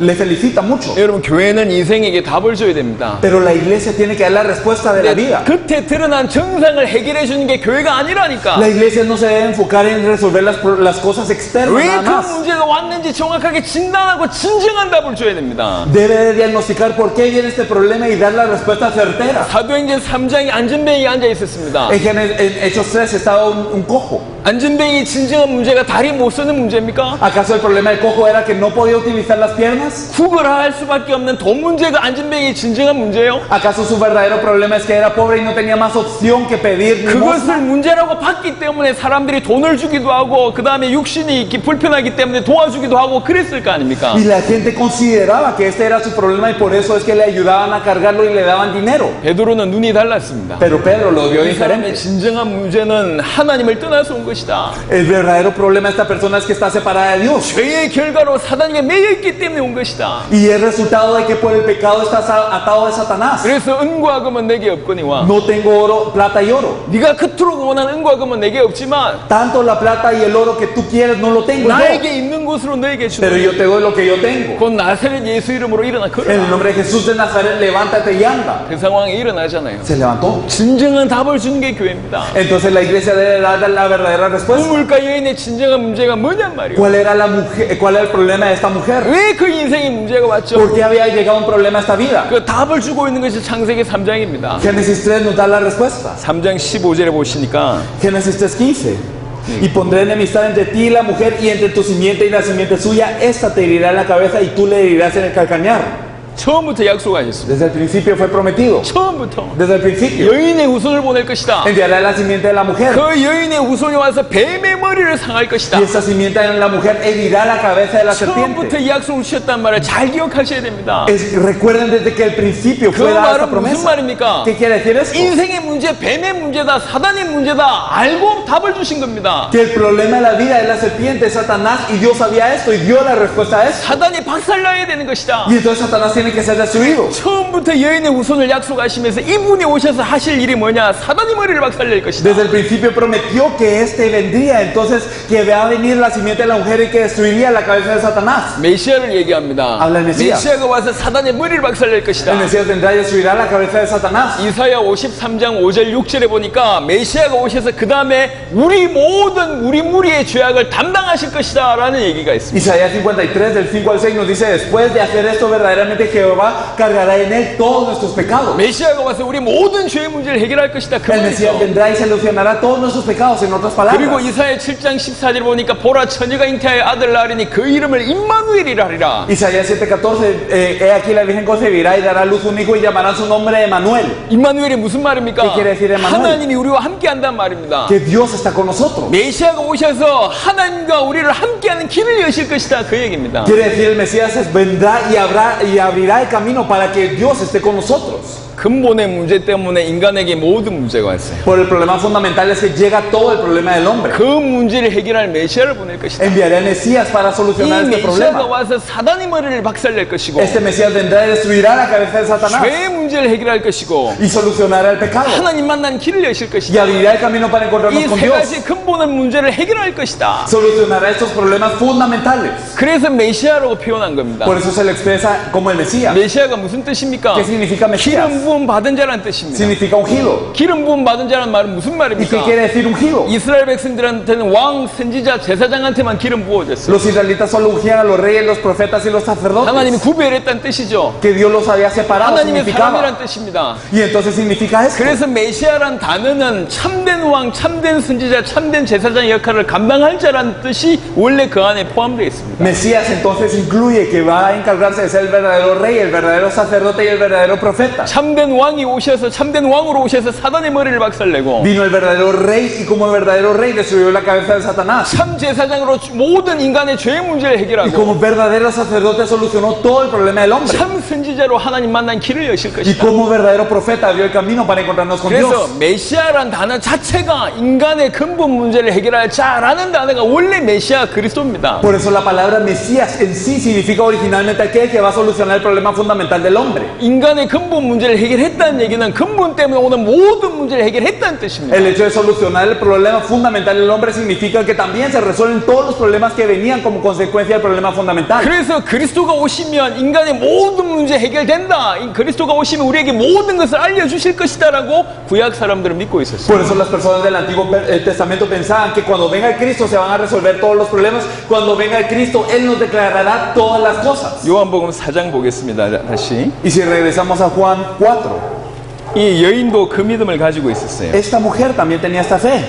le felicita mucho. 여러분, 교회는 인생에게 답을 줘야 됩니다. Pero la iglesia tiene que dar la respuesta de la vida. 겉에 드러난 정상을 해결해 주는 게 교회가 아니라니까. La iglesia no se debe enfocar en resolver las cosas externas 왜 nada 그 más. 문제가 왔는지 정확하게 진단하고 진정한 답을 줘야 됩니다. Debe de diagnosticar por qué viene este problema y dar la respuesta certera. 사도행전 3장에 안전뱅이 앉아 있었습니다. En Hechos 3 estaba un cojo. 안전뱅이 진정한 문제가 다리 못 쓰는 문제입니까? ¿Acaso el problema del cojo era que no podía utilizar las piernas? 구걸할 수밖에 없는 돈 문제가 안전뱅이 진정한 문제예요? ¿Acaso su verdadero problema es que era pobre y no tenía más opción que pedir 그것을 limosna? 문제라고 봤기 때문에 사람들이 돈을 주기도 하고 그 다음에 육신이 불편하기 때문에 도와주기도 하고 그랬을 거 아닙니까? Y la gente consideraba que este era su problema y por eso es que le ayudaban a cargarlo y le daban dinero. 베드로는 눈이 달랐습니다. Pero Pedro lo vio 이 사람의 diferente. 진정한 문제는 하나님을 떠나서 온 것이다. El verdadero problema de esta persona es que está separada de Dios. 죄의 결과로 사단에게 매여있기 때문에 온 것이다. Y el resultado de que por el pecado estás atado de Satanás. 그래서 은과 금은 내게 없거니와 No tengo oro, plata y oro. 네가 그토록 원하는 은과 금은 내게 없지만 Tanto la plata y el oro que tú quieres no lo tengo yo. 나에게 있는 것으로 너에게 주노니 Pero yo te doy lo que yo tengo. 곧 나사렛 예수 이름으로 이름으로 일어나 En el 걸어라. nombre de Jesús de Nazaret, levántate y anda. 그 상황이 일어나잖아요. Se levantó. 진정한 답을 주는 게 교회입니다. Entonces la iglesia debe dar la verdadera respuesta. 우물가 여인의 진정한 문제가 뭐냔 말이에요. ¿Cuál era la mujer? ¿Cuál era el problema de esta mujer? 왜 그 인생에 문제가 왔죠? ¿Por qué había llegado un problema a esta vida? 그 답을 주고 있는 것이 창세기 3장입니다. Génesis 3 nos da la respuesta. 3장 15절에 보시니까 Génesis 3:15. Y pondré enemistad entre ti y la mujer y entre tu simiente y la simiente suya. Esta te herirá en la cabeza y tú le herirás en el calcañar. 처음부터 약속하셨습니다. Desde el principio fue prometido. 처음부터 Desde el principio. 여인의 후손을 보낼 것이다. Enviará la simiente de la mujer. 그 여인의 후손이 와서 뱀의 머리를 상할 것이다. Y esta simiente de la mujer herirá la cabeza de la serpiente. 처음부터 이 약속을 주셨단 말을 잘 기억하셔야 됩니다. Recuerden desde que el principio 그 fue dada esta 말은 무슨 promesa. 말입니까? ¿Qué quiere decir esto? 인생의 문제, 뱀의 문제다, 사단의 문제다 알고 답을 주신 겁니다. Que el problema de la vida es la serpiente, es Satanás, y Dios sabía esto y dio la respuesta a eso. 사단이 박살나야 되는 것이다. Y entonces Satanás tiene que ser destruido. 처음부터 여인의 후손을 약속하시면서 이분이 오셔서 하실 일이 뭐냐? 사단의 머리를 박살낼 것이다. Desde el principio prometió que este vendría, entonces que va a venir la simiente de la mujer y que destruiría la cabeza de Satanás. 메시아를 얘기합니다. Habla el Mesías. 메시아가 와서 사단의 머리를 박살낼 것이다. El Mesías vendrá y destruirá la cabeza de Satanás. 이사야 53장 5절 6절에 보니까 메시아가 오셔서 그 다음에 우리 모든 우리 무리의 죄악을 담당하실 것이다 라는 얘기가 있습니다. Isaías 53 del 5 al 6 nos dice, después de hacer esto verdaderamente Jehová cargará en él todos nuestros pecados. 메시아가 와서 우리 모든 죄의 문제를 해결할 것이다. 그 El Mesías 말이죠. vendrá y solucionará todos nuestros pecados, en otras 그리고 palabras. 이사야 7장 14절 보니까 보라 처녀가 잉태하여 아들 낳으리니 그 이름을 임마누엘이라 하리라. Isaías 7:14, he aquí la Virgen concebirá y dará a luz un hijo y llamarán su nombre Emanuel. 임마누엘이 무슨 말입니까? ¿Qué quiere decir Emmanuel? 하나님이 우리와 함께 한단 말입니다. Que Dios está con nosotros. 메시아가 오셔서 하나님과 우리를 함께하는 길을 여실 것이다. 그 얘기입니다. Quiere decir el Mesías vendrá y abrirá el camino para que Dios esté con nosotros. 근본의 문제 때문에 인간에게 모든 문제가 왔어요. Por el problema fundamental es que llega todo el problema del hombre. 그 문제를 해결할 메시아를 보낼 것이다. Enviaré a Mesías para 이 solucionar este 메시아가 problema. 와서 사단의 머리를 박살낼 것이고 Este Mesías vendrá y destruirá la cabeza de Satanás 죄의 문제를 해결할 것이고 y solucionará el pecado 하나님 만난 길을 여실 y 것이다. abrirá el camino para encontrarnos 이 con 세 Dios. 가지 근본의 문제를 해결할 것이다. Solucionará estos problemas fundamentales. 그래서 메시아라고 표현한 겁니다. Por eso se le expresa como el Mesías. 메시아가 무슨 뜻입니까? ¿Qué significa Mesías? 기름 부음 받은 자라는 뜻입니다. Significa ungido. 기름 부음 받은 자라는 말은 무슨 ¿Y qué 말입니까? quiere decir ungido? 이스라엘 백성들한테는 왕, 선지자, 제사장한테만 기름 부어졌어요. Los israelitas solo ungían a los reyes, los profetas y los 하나님이 sacerdotes. 구별했다는 뜻이죠. Que Dios los había separado 하나님의 significaba. 사람이란 뜻입니다. Y entonces significa esto. 그래서 메시아란 단어는 참된 왕, 참된 선지자, 참된 제사장 역할을 감당할 자라는 뜻이 원래 그 안에 포함되어 있습니다. Mesías entonces incluye que va a encargarse de ser el verdadero rey, el verdadero sacerdote y el verdadero profeta. 참된 왕이 오셔서 참된 왕으로 오셔서 사단의 머리를 박살내고 Vino el verdadero rey y como el verdadero rey destruyó la cabeza de Satanás. 참 제사장으로 모든 인간의 죄의 문제를 Y 해결하고 como verdadero sacerdote solucionó todo el problema del hombre. 참 선지자로 하나님 만난 길을 여실 Y 것이다. como verdadero profeta abrió el camino para encontrarnos con 그래서 Dios. 메시아란 단어 자체가 인간의 근본 문제를 해결할 자라는 단어가 원래 메시아 그리스도입니다. Por eso la palabra Mesías en sí significa originalmente aquel que va a solucionar el problema fundamental del hombre. 인간의 근본 문제를 해결했다는 얘기는 근본 때문에 오는 모든 문제를 해결했다는 뜻입니다. El hecho de solucionar el problema fundamental del hombre significa que también se resuelven todos los problemas que venían como consecuencia del problema fundamental. 그래서 그리스도가 오시면 인간의 모든 문제 해결된다. 이 그리스도가 오시면 우리에게 모든 것을 알려주실 것이다라고 구약 사람들은 믿고 있었어요. Por eso las personas del Antiguo Testamento pensaban que cuando venga el Cristo se van a resolver todos los problemas. Cuando venga el Cristo, Él nos declarará todas las cosas. 요한복음 4장 보겠습니다. 다시. Y si regresamos a Juan 4, 이 여인도 그 믿음을 가지고 있었어요. esta mujer también tenía esta fe.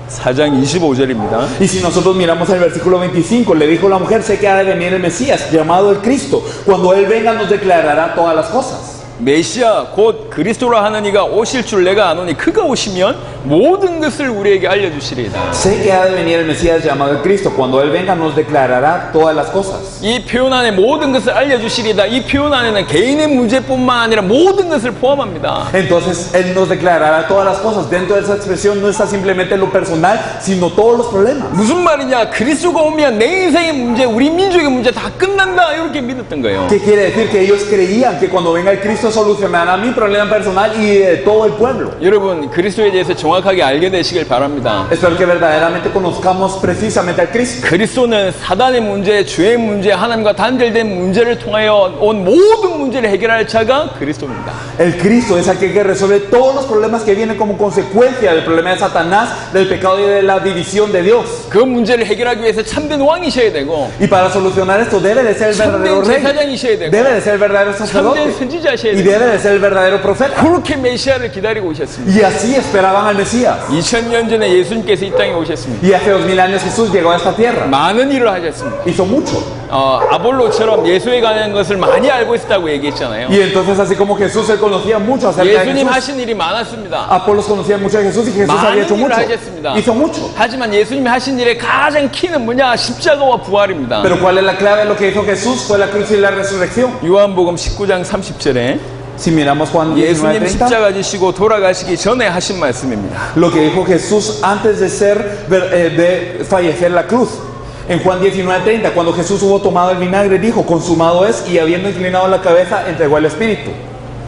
4장 25절입니다. Y si nosotros miramos el versículo 25, le dijo la mujer, sé que ha de venir el Mesías, llamado el Cristo. Cuando Él venga nos declarará todas las cosas. 메시아 곧 그리스도라 하는 이가 오실 줄 내가 아노니 그가 오시면 모든 것을 우리에게 알려주시리이다. Sé que ha de venir el Mesías llamado el Cristo. Cuando Él venga nos declarará todas las cosas. 이 표현 안에 모든 것을 알려주시리이다. 이 표현 안에는 개인의 문제뿐만 아니라 모든 것을 포함합니다. Entonces Él nos declarará todas las cosas. Dentro de esa expresión no está simplemente lo personal, sino todos los problemas. 무슨 말이냐? 그리스도가 오면 내 인생의 문제, 우리 민족의 문제 다 끝난다. 이렇게 믿었던 거예요. ¿Qué quiere decir? Que ellos creían que cuando venga el Cristo esto solucionará mi problema personal y de todo el pueblo. 여러분 그리스도에 대해서 정확하게 알게 되시길 바랍니다. Espero que verdaderamente conozcamos precisamente al Cristo. 그리스도는 사단의 문제, 죄의 문제, 하나님과 단절된 문제를 통하여 온 모든 문제를 해결할 자가 그리스도입니다. El Cristo es aquel que resuelve todos los problemas que vienen como consecuencia del problema de Satanás, del pecado y de la división de Dios. 그 문제를 해결하기 위해서 참된 왕이셔야 되고 Y para solucionar esto debe de ser el verdadero 참된 rey, 제사장이셔야 되고 debe de ser el verdadero 참된 sacerdote 선지자셔야 y 되고 debe de ser el verdadero profeta. 그렇게 메시아를 기다리고 오셨습니다. Y así esperaban al Mesías. 2000년 전에 예수님께서 이 땅에 오셨습니다. Y hace 2000 años Jesús llegó a esta tierra. 많은 일을 하셨습니다. Hizo mucho. 아볼로처럼 예수에 관한 것을 많이 알고 있었다고 얘기했잖아요. Y entonces así como Jesús, él conocía mucho acerca de 예수님 Jesús. 하신 일이 많았습니다. Apolos conocía mucho de Jesús y Jesús 많은 había hecho 일을 mucho. 하셨습니다. Hizo mucho. 하지만 예수님이 하신 일의 가장 키는 뭐냐? 십자가와 부활입니다. Pero ¿cuál es la clave de lo que hizo Jesús? Fue la cruz y la resurrección. 요한복음 19장 30절에 Si miramos Juan 예수님 19:30, 십자가 지시고 돌아가시기 전에 하신 말씀입니다. lo que dijo Jesús antes de de fallecer la cruz. En Juan 19:30, cuando Jesús hubo tomado el vinagre, dijo, consumado es, y habiendo inclinado la cabeza, entregó el Espíritu.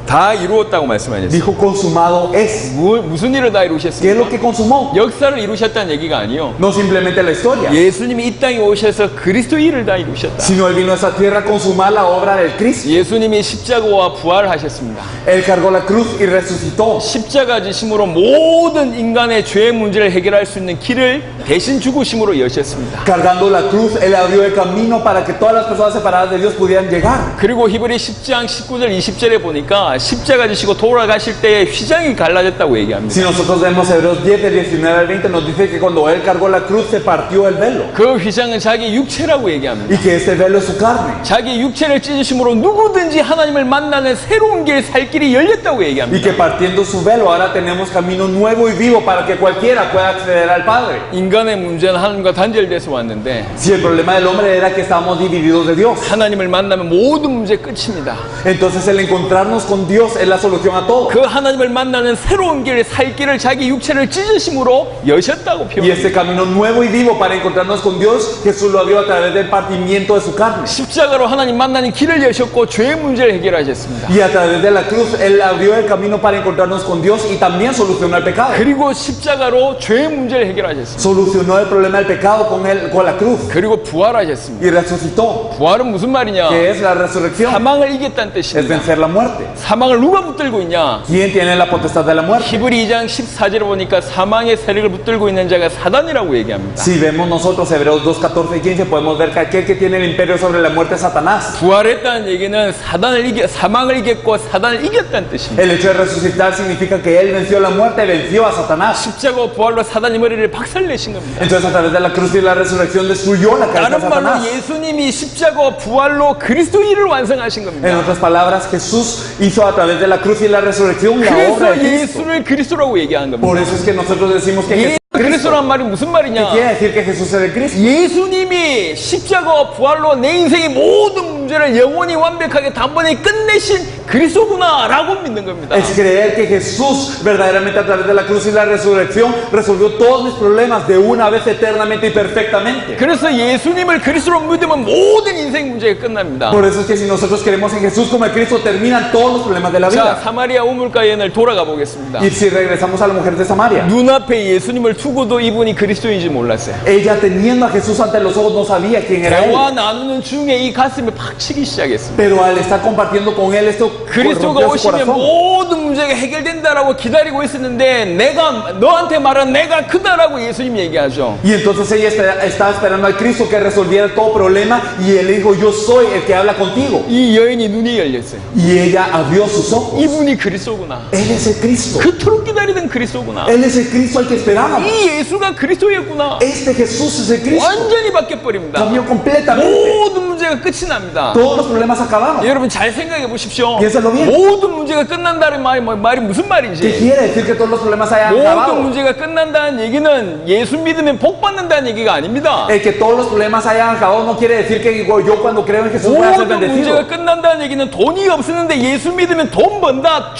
다 이루었다고 말씀하셨어요. Dijo, consumado es. 무슨 일을 다 ¿Qué es 이루셨습니까? lo que consumó? 역사를 이루셨다는 얘기가 아니요. No simplemente la historia, 예수님이 이 땅에 오셔서 그리스도 일을 다 이루셨다. sino él vino a esta tierra a consumar la obra del Cristo. 예수님이 십자가와 부활하셨습니다. Él cargó la cruz y resucitó. 십자가 지심으로 모든 인간의 죄의 문제를 해결할 수 있는 길을 대신 죽으심으로 여셨습니다. Cargando la cruz, él abrió el camino para que todas las personas separadas de Dios pudieran llegar. 그리고 히브리 10장 19절 20절에 보니까 십자가 지시고 돌아가실 때에 휘장이 갈라졌다고 얘기합니다. Si nosotros vemos Hebreos 10, del 19 al 20, nos dice que cuando él cargó la cruz se partió el velo. 그 휘장은 자기 육체라고 얘기합니다. Y que este velo es su carne. 자기 육체를 찢으심으로 누구든지 하나님을 만나는 새로운 길, 살 길이 열렸다고 Y 얘기합니다. que partiendo su velo ahora tenemos camino nuevo y vivo para que cualquiera pueda acceder al Padre. 인간의 문제는 하나님과 단절돼서 왔는데 Si el problema del hombre era que estábamos divididos de Dios, 하나님을 만나면 모든 문제 끝입니다. entonces el encontrarnos con Dios es la solución a todo. 그 하나님을 만나는 새로운 길, 살 길을 자기 육체를 찢으심으로 여셨다고 Y 표현합니다. este camino nuevo y vivo para encontrarnos con Dios, Jesús lo abrió a través del partimiento de su carne. 십자가로 하나님 만나는 길을 여셨고 죄의 문제를 해결하셨습니다. Y a través de la cruz, Él abrió el camino para encontrarnos con Dios y también solucionó el pecado. 그리고 십자가로 죄의 문제를 해결하셨습니다. Solucionó el problema del pecado con la cruz 그리고 부활하셨습니다. y resucitó. 부활은 무슨 말이냐? ¿Qué es la resurrección? 사망을 이겼다는 Es 뜻입니다. vencer la muerte. 사망을 누가 붙들고 있냐? ¿Quién tiene la potestad de la muerte? 히브리 2장 14절에 보니까 사망의 세력을 붙들고 있는 자가 사단이라고 얘기합니다. Si vemos nosotros Hebreos 2, 14 y 15, podemos ver que aquel que tiene el imperio sobre la muerte es Satanás. 부활했다는 얘기는 사망을 이겼고 사단을 이겼다는 뜻입니다. El hecho de resucitar significa que Él venció la muerte, venció a Satanás. 십자가와 부활로 사단의 머리를 박살내신 겁니다. Entonces a través de la cruz y la resurrección destruyó la cabeza de 다른 말로 Satanás. 예수님이 십자가와 부활로 그리스도 일을 완성하신 En 겁니다. otras palabras, Jesús hizo a través de la cruz y la resurrección la obra 그래서 de Cristo. 예수를 그리스도라고 얘기하는 겁니다. Por eso es que nosotros decimos que Jesús es Cristo. 그리스도란 말이 무슨 ¿Qué 말이냐? quiere decir que Jesús es el Cristo? 예수님이 십자가와 부활로 내 인생의 모든 문제를 영원히 완벽하게 단번에 끝내신 그리스도구나라고 믿는 겁니다. Es creer que Jesús verdaderamente a través de la cruz y la resurrección resolvió todos mis problemas de una vez eternamente y perfectamente. 그래서 예수님을 그리스도로 믿으면 모든 인생 문제가 끝납니다. Por eso es que si nosotros creemos en Jesús como el Cristo, terminan todos los problemas de la 자, vida. 사마리아 우물가 여인을 돌아가 보겠습니다. Y si regresamos a la mujer de Samaria, 눈앞에 예수님을 두고도 이분이 그리스도인지 몰랐어요. ella teniendo a Jesús ante los ojos no sabía quién era él. 대화 나누는 중에 이 가슴이 팍 치기 시작했습니다. Pero al estar compartiendo con él esto 그리스도가 rompió su 오시면 corazón. 모든 문제가 해결된다라고 기다리고 있었는데 내가 너한테 말한 내가 크다라고 예수님 얘기하죠. Y entonces ella estaba esperando al Cristo que resolviera todo problema y él dijo, yo soy el que habla contigo. 이 여인이 눈이 열렸어요. Y ella abrió sus ojos. 이분이 그리스도구나. Él es el Cristo. 그토록 기다리던 그리스도구나. Él es el Cristo al que esperábamos. 이 예수가 그리스도였구나. Este Jesús es el Cristo. 완전히 바뀌어버립니다. Cambió completamente. 모든 문제가 끝이 납니다. Todos los problemas acabaron. 여러분 잘 생각해 보십시오. Piénsalo bien. 모든 문제가 끝난다는 말이 무슨 ¿Qué 말인지. quiere decir que todos los problemas hayan 모든 acabado? 문제가 끝난다는 얘기는 예수 믿으면 복 받는다는 얘기가 아닙니다. El que todos los problemas hayan acabado no quiere decir que yo cuando creo en Jesús voy a ser 모든 bendecido. 문제가 끝난다는 얘기는 돈이 없었는데 예수 믿으면 돈 번다,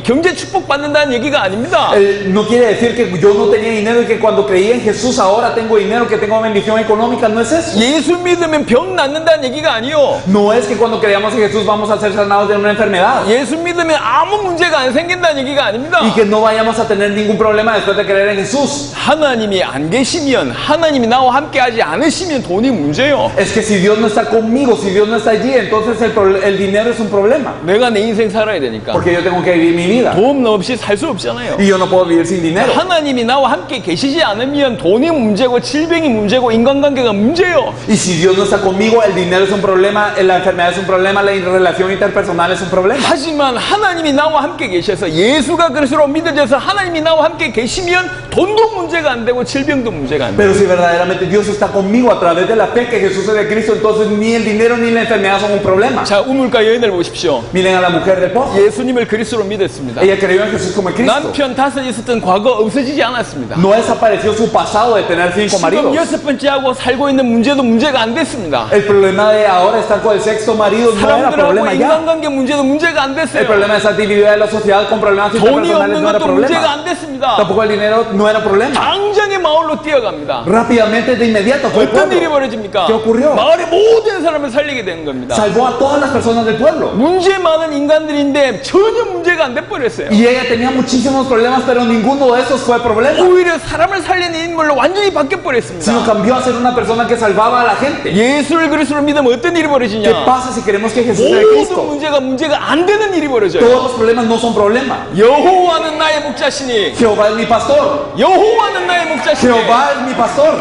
경제 축복 받는다는 얘기가 아닙니다. No quiere decir que yo no tenía dinero y que cuando creí en Jesús ahora tengo dinero, que tengo bendición económica. No es eso. 예수 믿으면 병 낫는다는 얘기가 아니요. No es que cuando creamos en Jesús vamos a ser sanados de una enfermedad. 예수 믿으면 아무 문제가 안 생긴다는 얘기가 아닙니다. Y que no vayamos a tener ningún problema después de creer en Jesús. 하나님이 안 계시면, 하나님이 나와 함께 하지 않으시면 돈이 문제요. Es que si Dios no está conmigo, si Dios no está allí, entonces el dinero es un problema. 내가 내 인생 살아야 되니까. Porque yo tengo que vivir mi vida. 돈 없이 살 수 없잖아요. Y yo no puedo vivir sin dinero. 하나님이 나와 함께 계시지 않으면 돈이 문제고 질병이 문제고 인간관계가 문제요. Y si Dios no está conmigo, el dinero es un problema, la enfermedad es un problema, la relación interpersonal es un problema. 하지만 하나님이 나와 함께 계셔서 예수가 그리스도로 믿어져서 하나님이 나와 함께 계시면 돈도 문제가 안 되고 질병도 문제가 안 돼요. Pero si verdaderamente Dios está conmigo a través de la fe que Jesús es de Cristo, entonces ni el dinero ni la enfermedad son un problema. 자, 우물가 여인을 보십시오. Miren a la mujer del pozo. 예수님을 그리스도로 믿었습니다. Ella creyó en Jesús como el Cristo. 남편 다섯 있었던 과거 없어지지 않았습니다. No desapareció su pasado de tener 5 지금 maridos. 여섯 번째하고 살고 있는 문제도 문제가 안 됐습니다. El problema de ahora estar con el sexto marido no era 사람들하고 problema ya. 인간관계 문제도 문제가 안 El 됐어요. problema de esa actividad de la sociedad con problemas 돈이 interpersonales 없는 no era 것도 문제가 problema. 안 됐습니다. Tampoco el dinero no era problema. 당장의 마을로 뛰어갑니다. Rápidamente, de inmediato, fue el 어떤 일이 pueblo. 벌어집니까? ¿Qué ocurrió? 마을의 모든 사람을 살리게 된 겁니다. Salvó a todas las personas del pueblo. 문제 많은 인간들인데 전혀 문제가 안 돼 버렸어요. Y ella tenía muchísimos problemas, pero ninguno de esos fue problema. 오히려 사람을 살리는 인물로 완전히 바뀌어 Sino 버렸습니다. cambió a ser una persona que salvaba a la gente. 예수를 그리스도로 믿으면 어떤 일이 ¿Qué 벌어지냐? pasa si queremos que Jesús sea el 모든 Cristo? 문제가 안 되는 일이 벌어져요. Todos los problemas no son problema. 여호와는 나의 목자시니 Jehová es mi pastor. 여호와는 나의 목자시니 Jehová es mi pastor.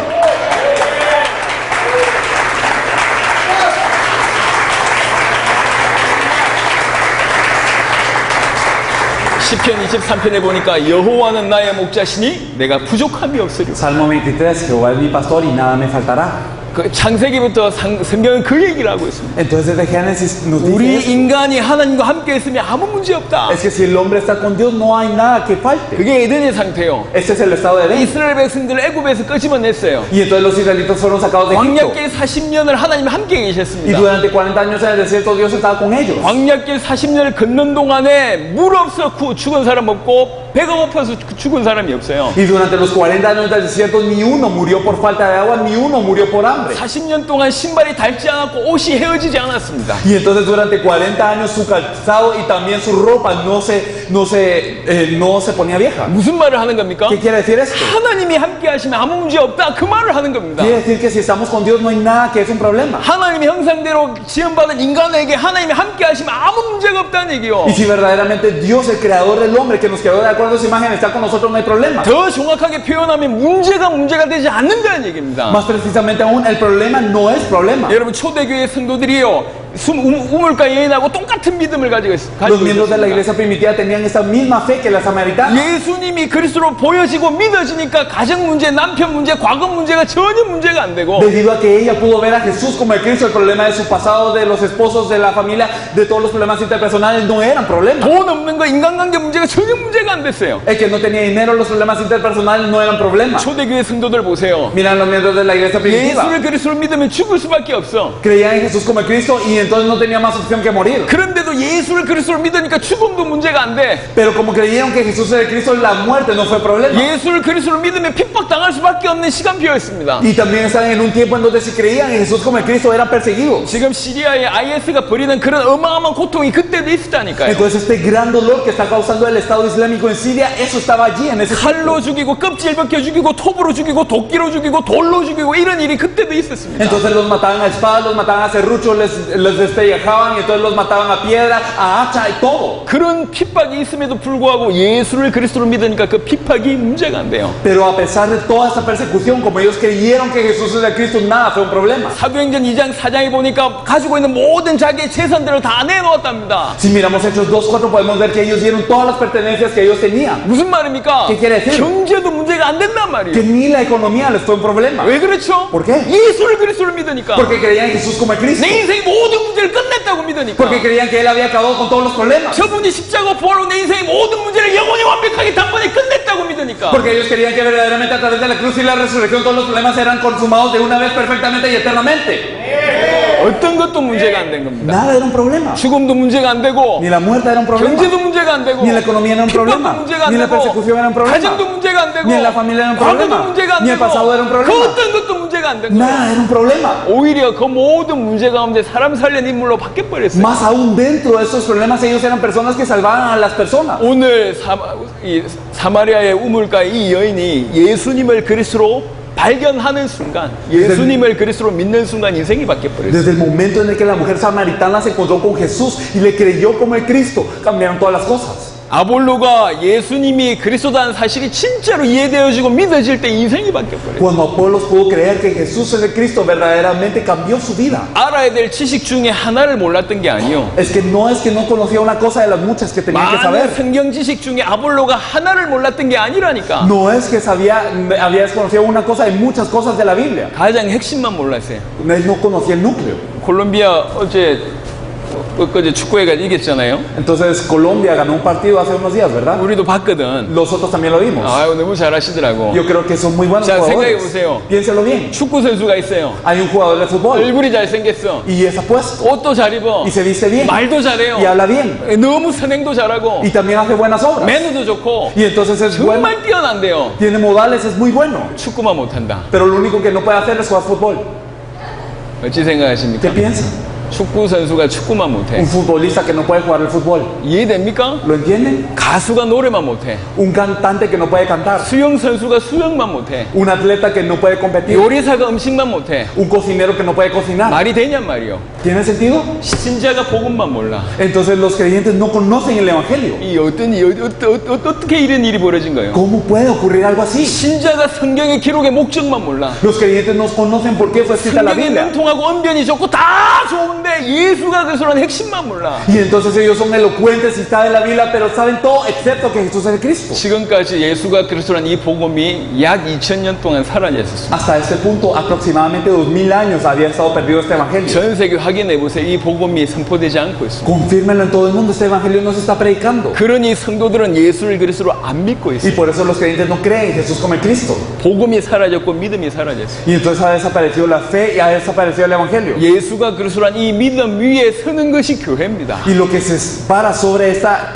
시편 23편에 보니까 여호와는 나의 목자시니 내가 부족함이 없으리라. Salmo 23, Jehová es mi pastor y nada me faltará. 그 창세기부터 성경은 그 얘기를 하고 있습니다. Entonces desde Génesis nos dice 우리 eso. 인간이 하나님과 함께 있으면 아무 문제 없다. Es que si el hombre está con Dios no hay nada que falte. 그게 에덴의 상태요. Este es el estado de Edén. 이스라엘 백성들을 애굽에서 끄집어냈어요. Y entonces los israelitas fueron sacados de Egipto. 광야길 40년을 하나님 함께 Y 계셨습니다. durante 40 años en el desierto Dios estaba con ellos. 광야길 40년을 걷는 동안에 물 없어 죽은 사람 없고 배가 고파서 죽은 사람이 없어요. Y durante los 40 años del desierto ni uno murió por falta de agua, ni uno murió por hambre. 40년 동안 신발이 닳지 않았고 옷이 헤어지지 않았습니다. Y entonces durante 40 años su calzado y también su ropa no se ponía vieja. 무슨 말을 하는 겁니까? ¿Qué quiere decir esto? 하나님이 함께 하시면 아무 문제 없다. 그 말을 하는 겁니다. Quiere decir que si estamos con Dios no hay nada que es un problema. 하나님의 형상대로 지음받은 인간에게 하나님이 함께 하시면 아무 문제가 없다는 얘기요. Y si verdaderamente Dios, el creador del hombre, que nos creó de acuerdo a su imagen, está con nosotros, no hay problema. 더 정확하게 표현하면 문제가 되지 않는다는 얘기입니다. Más precisamente aún, el problema no es problema. 여러분 초대교회 성도들이요 우물가 여인하고 똑같은 믿음을 가지고 Los miembros de la 있습니다. iglesia primitiva tenían esa misma fe que la samaritana. 예수님이 그리스도로 보여지고 믿어지니까 가정 문제, 남편 문제, 과거 문제가 전혀 문제가 안 되고 Debido a que ella pudo ver a Jesús como el Cristo, el problema de su pasado, de los esposos, de la familia, de todos los problemas interpersonales no eran problemas. 돈 없는 거 인간관계 문제가 전혀 문제가 안 됐어요. El que no tenía dinero, los problemas interpersonales no eran problemas. 초대교회 성도들 보세요. Miran los miembros de la iglesia primitiva. 예수를 그리스도로 믿으면 죽을 수밖에 없어. Creían en Jesús como el Cristo y entonces no tenía más opción que morir. 그런데도 예수를 그리스도로 믿으니까 죽음도 문제가 안 돼. Pero como creyeron que Jesús era el Cristo, la muerte no fue problema. 예수를 그리스도로 믿으면 핍박당할 수밖에 없는 시간표였습니다. Y también estaban en un tiempo en donde si creían en Jesús como el Cristo eran perseguidos. 지금 시리아의 IS가 벌이는 그런 어마어마한 고통이 그때도 있었다니까요. Entonces este gran dolor que está causando el Estado Islámico en Siria, eso estaba allí en ese 칼로 tiempo. 죽이고 껍질 벗겨 죽이고 톱으로 죽이고 도끼로 죽이고 돌로 죽이고 이런 일이 그때도 있었습니다. Entonces los mataban a espada, los mataban a serrucho, les despellejaban y entonces los mataban a piedra, a hacha y todo. 그런 핍박이 있음에도 불구하고 예수를 그리스도로 믿으니까 그 핍박이 문제가 안 돼요. Pero a pesar de toda esta persecución, como ellos creyeron que Jesús era el Cristo, nada fue un problema. 사도행전 2장 4장에 보니까 가지고 있는 모든 자기의 재산들을 다 내놓았답니다. Si miramos Hechos 2:4 podemos ver que ellos dieron todas las pertenencias que ellos tenían. 무슨 말입니까? ¿Qué quiere decir? 경제도 문제가 안 된단 Que 말이에요. ni la economía les fue un problema. 왜 그렇죠? ¿Por qué? 예수를 그리스도로 믿으니까. Porque creían en Jesús como el Cristo. 내 인생의 모든 문제를 끝냈다고 믿으니까. Porque creían que Él había acabado con todos los problemas. 저분이 십자가 부활로 내 인생의 모든 문제를 영원히 완벽하게 단번에 끝냈다고 믿으니까. Porque ellos querían que verdaderamente a través de la cruz y la resurrección todos los problemas eran consumados de una vez perfectamente y eternamente. 어떤 것도 문제가 안 된 겁니다. Nada era un problema. 죽음도 문제가 안 되고, Ni la muerte era un problema. 경제도 문제가 안 되고, Ni la economía era un 핍박도 problema. 문제가 안 Ni la 되고, persecución era un problema. 가정도 문제가 안 되고, Ni la familia era un 과거도 problema. 문제가 안 Ni el 되고, pasado era un 그 problema. 어떤 것도 문제가 안 되고, Nada era un problema. 오히려 그 모든 문제 가운데 사람 살린 인물로 바뀌어버렸어요. Más aún dentro de esos problemas ellos eran personas que salvaban a las personas. 오늘 사마리아의 우물가의 이 여인이 예수님을 그리스도로 발견하는 순간, 예수님을 그리스도로 믿는 순간 인생이 바뀌어버렸어요. Desde el momento en el que la mujer samaritana se encontró con Jesús y le creyó como el Cristo, cambiaron todas las cosas. 아볼로가 예수님이 그리스도라는 사실이 진짜로 이해되어지고 믿어질 때 인생이 바뀌어버려요. Cuando Apolos pudo creer que Jesús es el Cristo, verdaderamente cambió su vida. 알아야 될 지식 중에 하나를 몰랐던 게 아니요. Es que no conocía una cosa de las muchas que tenía que 많은 saber. 성경 지식 중에 아볼로가 하나를 몰랐던 게 아니라니까. No es que había desconocido una cosa de muchas cosas de la Biblia. 가장 핵심만 몰랐어요. Él no conocía el núcleo. 콜롬비아 어제 축구회가 이겼잖아요. Entonces Colombia ganó un partido hace unos días, ¿verdad? 우리도 봤거든. Nosotros también lo vimos. 아유, 너무 잘하시더라고. Yo creo que son muy buenos 자, jugadores. 생각해보세요. Piénselo bien. 축구 선수가 있어요. Hay un jugador de fútbol 얼굴이 잘생겼어. y es apuesto 옷도 잘 입어. y se viste bien 말도 잘해요. y habla bien 너무 선행도 잘하고. y también hace buenas obras 매너도 좋고. y entonces es bueno, 정말 뛰어난데요. tiene modales, es muy bueno, 축구만 못한다. pero lo único que no puede hacer es jugar fútbol. 어찌 생각하십니까? ¿Qué piensan? 축구 선수가 축구만 못해. Un futbolista que no puede jugar el fútbol, 이해됩니까? ¿lo entienden? 가수가 노래만 못해. Un cantante que no puede cantar, 수영 선수가 수영만 못해. un atleta que no puede competir, 요리사가 음식만 못해. un cocinero que no puede cocinar. 말이 되냔 말이요. ¿Tiene sentido? 신자가 복음만 몰라. Entonces los creyentes no conocen el evangelio. 어떻게 이런 일이 벌어진 거예요? ¿Cómo puede ocurrir algo así? 신자가 성경의 기록의 목적만 몰라. Los creyentes no conocen por qué fue escrita la 성경에 Biblia. 능통하고 언변이 좋고 다 좋은데 예수가 그리스도라는 핵심만 몰라. Y entonces ellos son elocuentes y saben la Biblia, pero saben todo excepto que Jesús es el Cristo. 지금까지 예수가 그리스도라는 이 복음이 약 2000년 동안 사라져 있었습니다. Hasta este punto, aproximadamente 2000 años había estado perdido este evangelio. 전 세계 확인해 보세요. 이 복음이 선포되지 않고 있습니다. Confírmenlo en todo el mundo, este evangelio no se está predicando. 그러니 성도들은 예수를 그리스도로 안 믿고 Y 있어요. por eso los creyentes no creen en Jesús como el Cristo. 복음이 사라졌고 믿음이 사라졌어요. Y entonces ha desaparecido la fe y ha desaparecido el evangelio. 예수가 그리스도란 이 믿음 위에 서는 것이 교회입니다. Y lo que se para sobre esta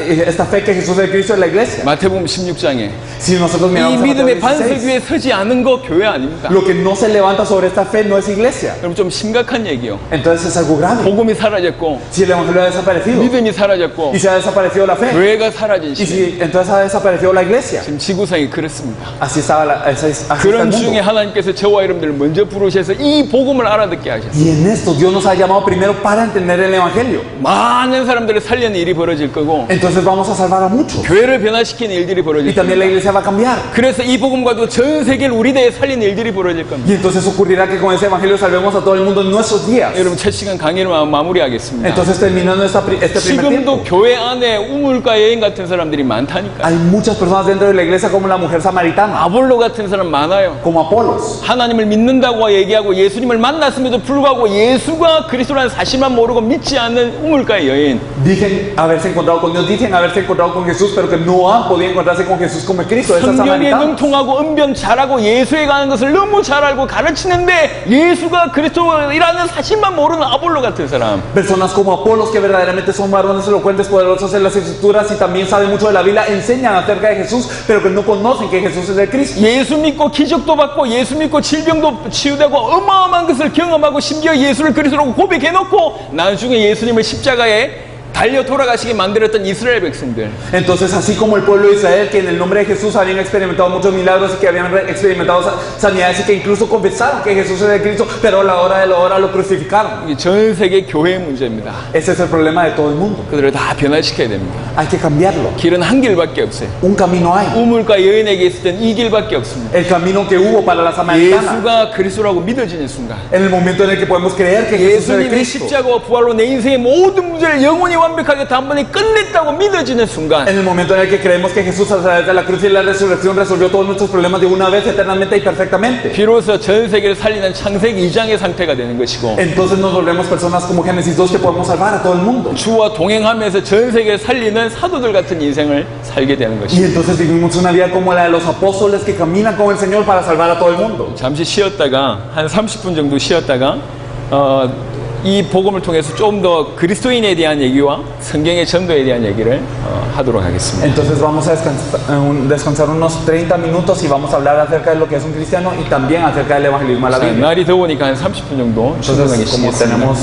fe que Jesús es el Cristo es la iglesia. 마태복음 16장에 Si nosotros 이 miramos a 믿음의 Mateo 반석 16, 위에 서지 않은 거 교회 아닙니다. lo que no se levanta sobre esta fe no es iglesia. 그럼 좀 심각한 얘기요. Entonces es algo grave. 복음이 사라졌고 Si el evangelio ha desaparecido 믿음이 사라졌고 y se ha desaparecido la fe, 교회가 사라진 y 시대. si entonces ha desaparecido la iglesia. 지금 지구상이 그렇습니다. Así estaba así está el 그런 중에 mundo. 하나님께서 저와 여러분들을 먼저 부르셔서 이 복음을 알아듣게 하셨어요. Y en esto Dios nos ha llamado primero para entender el evangelio. 많은 사람들을 살리는 일이 벌어질 거고 Entonces vamos a salvar a muchos. 교회를 변화시키는 일들이 Y 벌어질 también la 겁니다. iglesia va a cambiar. 그래서 이 복음과도 전 세계를 우리 대에 살리는 일들이 벌어질 겁니다. Y entonces ocurrirá que con ese evangelio salvemos a todo el mundo en nuestros días. 여러분 첫 시간 강의를 마무리하겠습니다. Entonces terminando este primer tiempo, 지금도 교회 안에 우물가 여인 같은 사람들이 많다니까. hay muchas personas dentro de la iglesia como la mujer samaritana, 아볼로 같은 사람 많아요. como Apolos. 하나님을 믿는다고 얘기하고 예수님을 만났음에도 불구하고 예수가 그리스도라는 사실만 모르고 믿지 않는 우물가의 여인. Dicen haberse encontrado con Dios, dicen haberse encontrado con Jesús, pero que no han podido encontrarse con Jesús como el Cristo. Esas 성경에 samaritanas. 능통하고 언변 잘하고 예수에 가는 것을 너무 잘 알고 가르치는데 예수가 그리스도이라는 사실만 모르는 아볼로 같은 사람. Personas como Apolos, que verdaderamente son varones elocuentes, poderosos en las escrituras y también saben mucho de la Biblia, enseñan acerca de Jesús, pero que no conocen que Jesús es el Cristo. 예수 믿고 기적도 받고 예수 믿고 질병도 치유되고 어마어마한 것을 경험하고 심지어 예수를 그리스도로 고백해놓고 나중에 예수님을 십자가에 달려 돌아가시게 만들었던 이스라엘 백성들. Entonces, así como el pueblo de Israel, que en el nombre de Jesús habían experimentado muchos milagros y que habían experimentado sanidades y que incluso confesaron que Jesús es el Cristo, pero a la hora de la hora lo crucificaron. 이게 전 세계 교회의 문제입니다. Ese es el problema de todo el mundo. 그들을 다 변화시켜야 됩니다. Hay que cambiarlo. 길은 한 길밖에 없어요. Un camino hay. 우물가 여인에게 있을 땐 이 길밖에 없습니다. El camino que hubo para la samaritana. 예수가 그리스도라고 믿어지는 순간, En el momento en el que podemos creer que Jesús es el 예수님의 Cristo. 십자가와 부활로 내 인생의 모든 문제를 영원히 완벽하게 단번에 끝냈다고 믿어지는 순간, En el momento en el que creemos que Jesús a través de la cruz y la resurrección resolvió todos nuestros problemas de una vez eternamente y perfectamente. 비로소 전 세계를 살리는 창세기 2장의 상태가 되는 것이고, Entonces nos volvemos personas como Génesis 2 que podemos salvar a todo el mundo. 주와 동행하면서 전 세계를 살리는 사도들 같은 인생을 살게 되는 Y 것입니다. entonces vivimos una vida como la de los apóstoles que caminan con el Señor para salvar a todo el mundo. 잠시 쉬었다가 한 30분 정도 쉬었다가 이 복음을 통해서 좀 더 그리스도인에 대한 얘기와 성경의 전도에 대한 얘기를 하도록 하겠습니다. Entonces vamos a descansar unos 30 minutos y vamos a hablar acerca de lo que es un cristiano y también acerca del evangelismo a la 자, Biblia. 날이 더우니까 한 30분 정도 충분하게 Entonces, como 쉬겠습니다. tenemos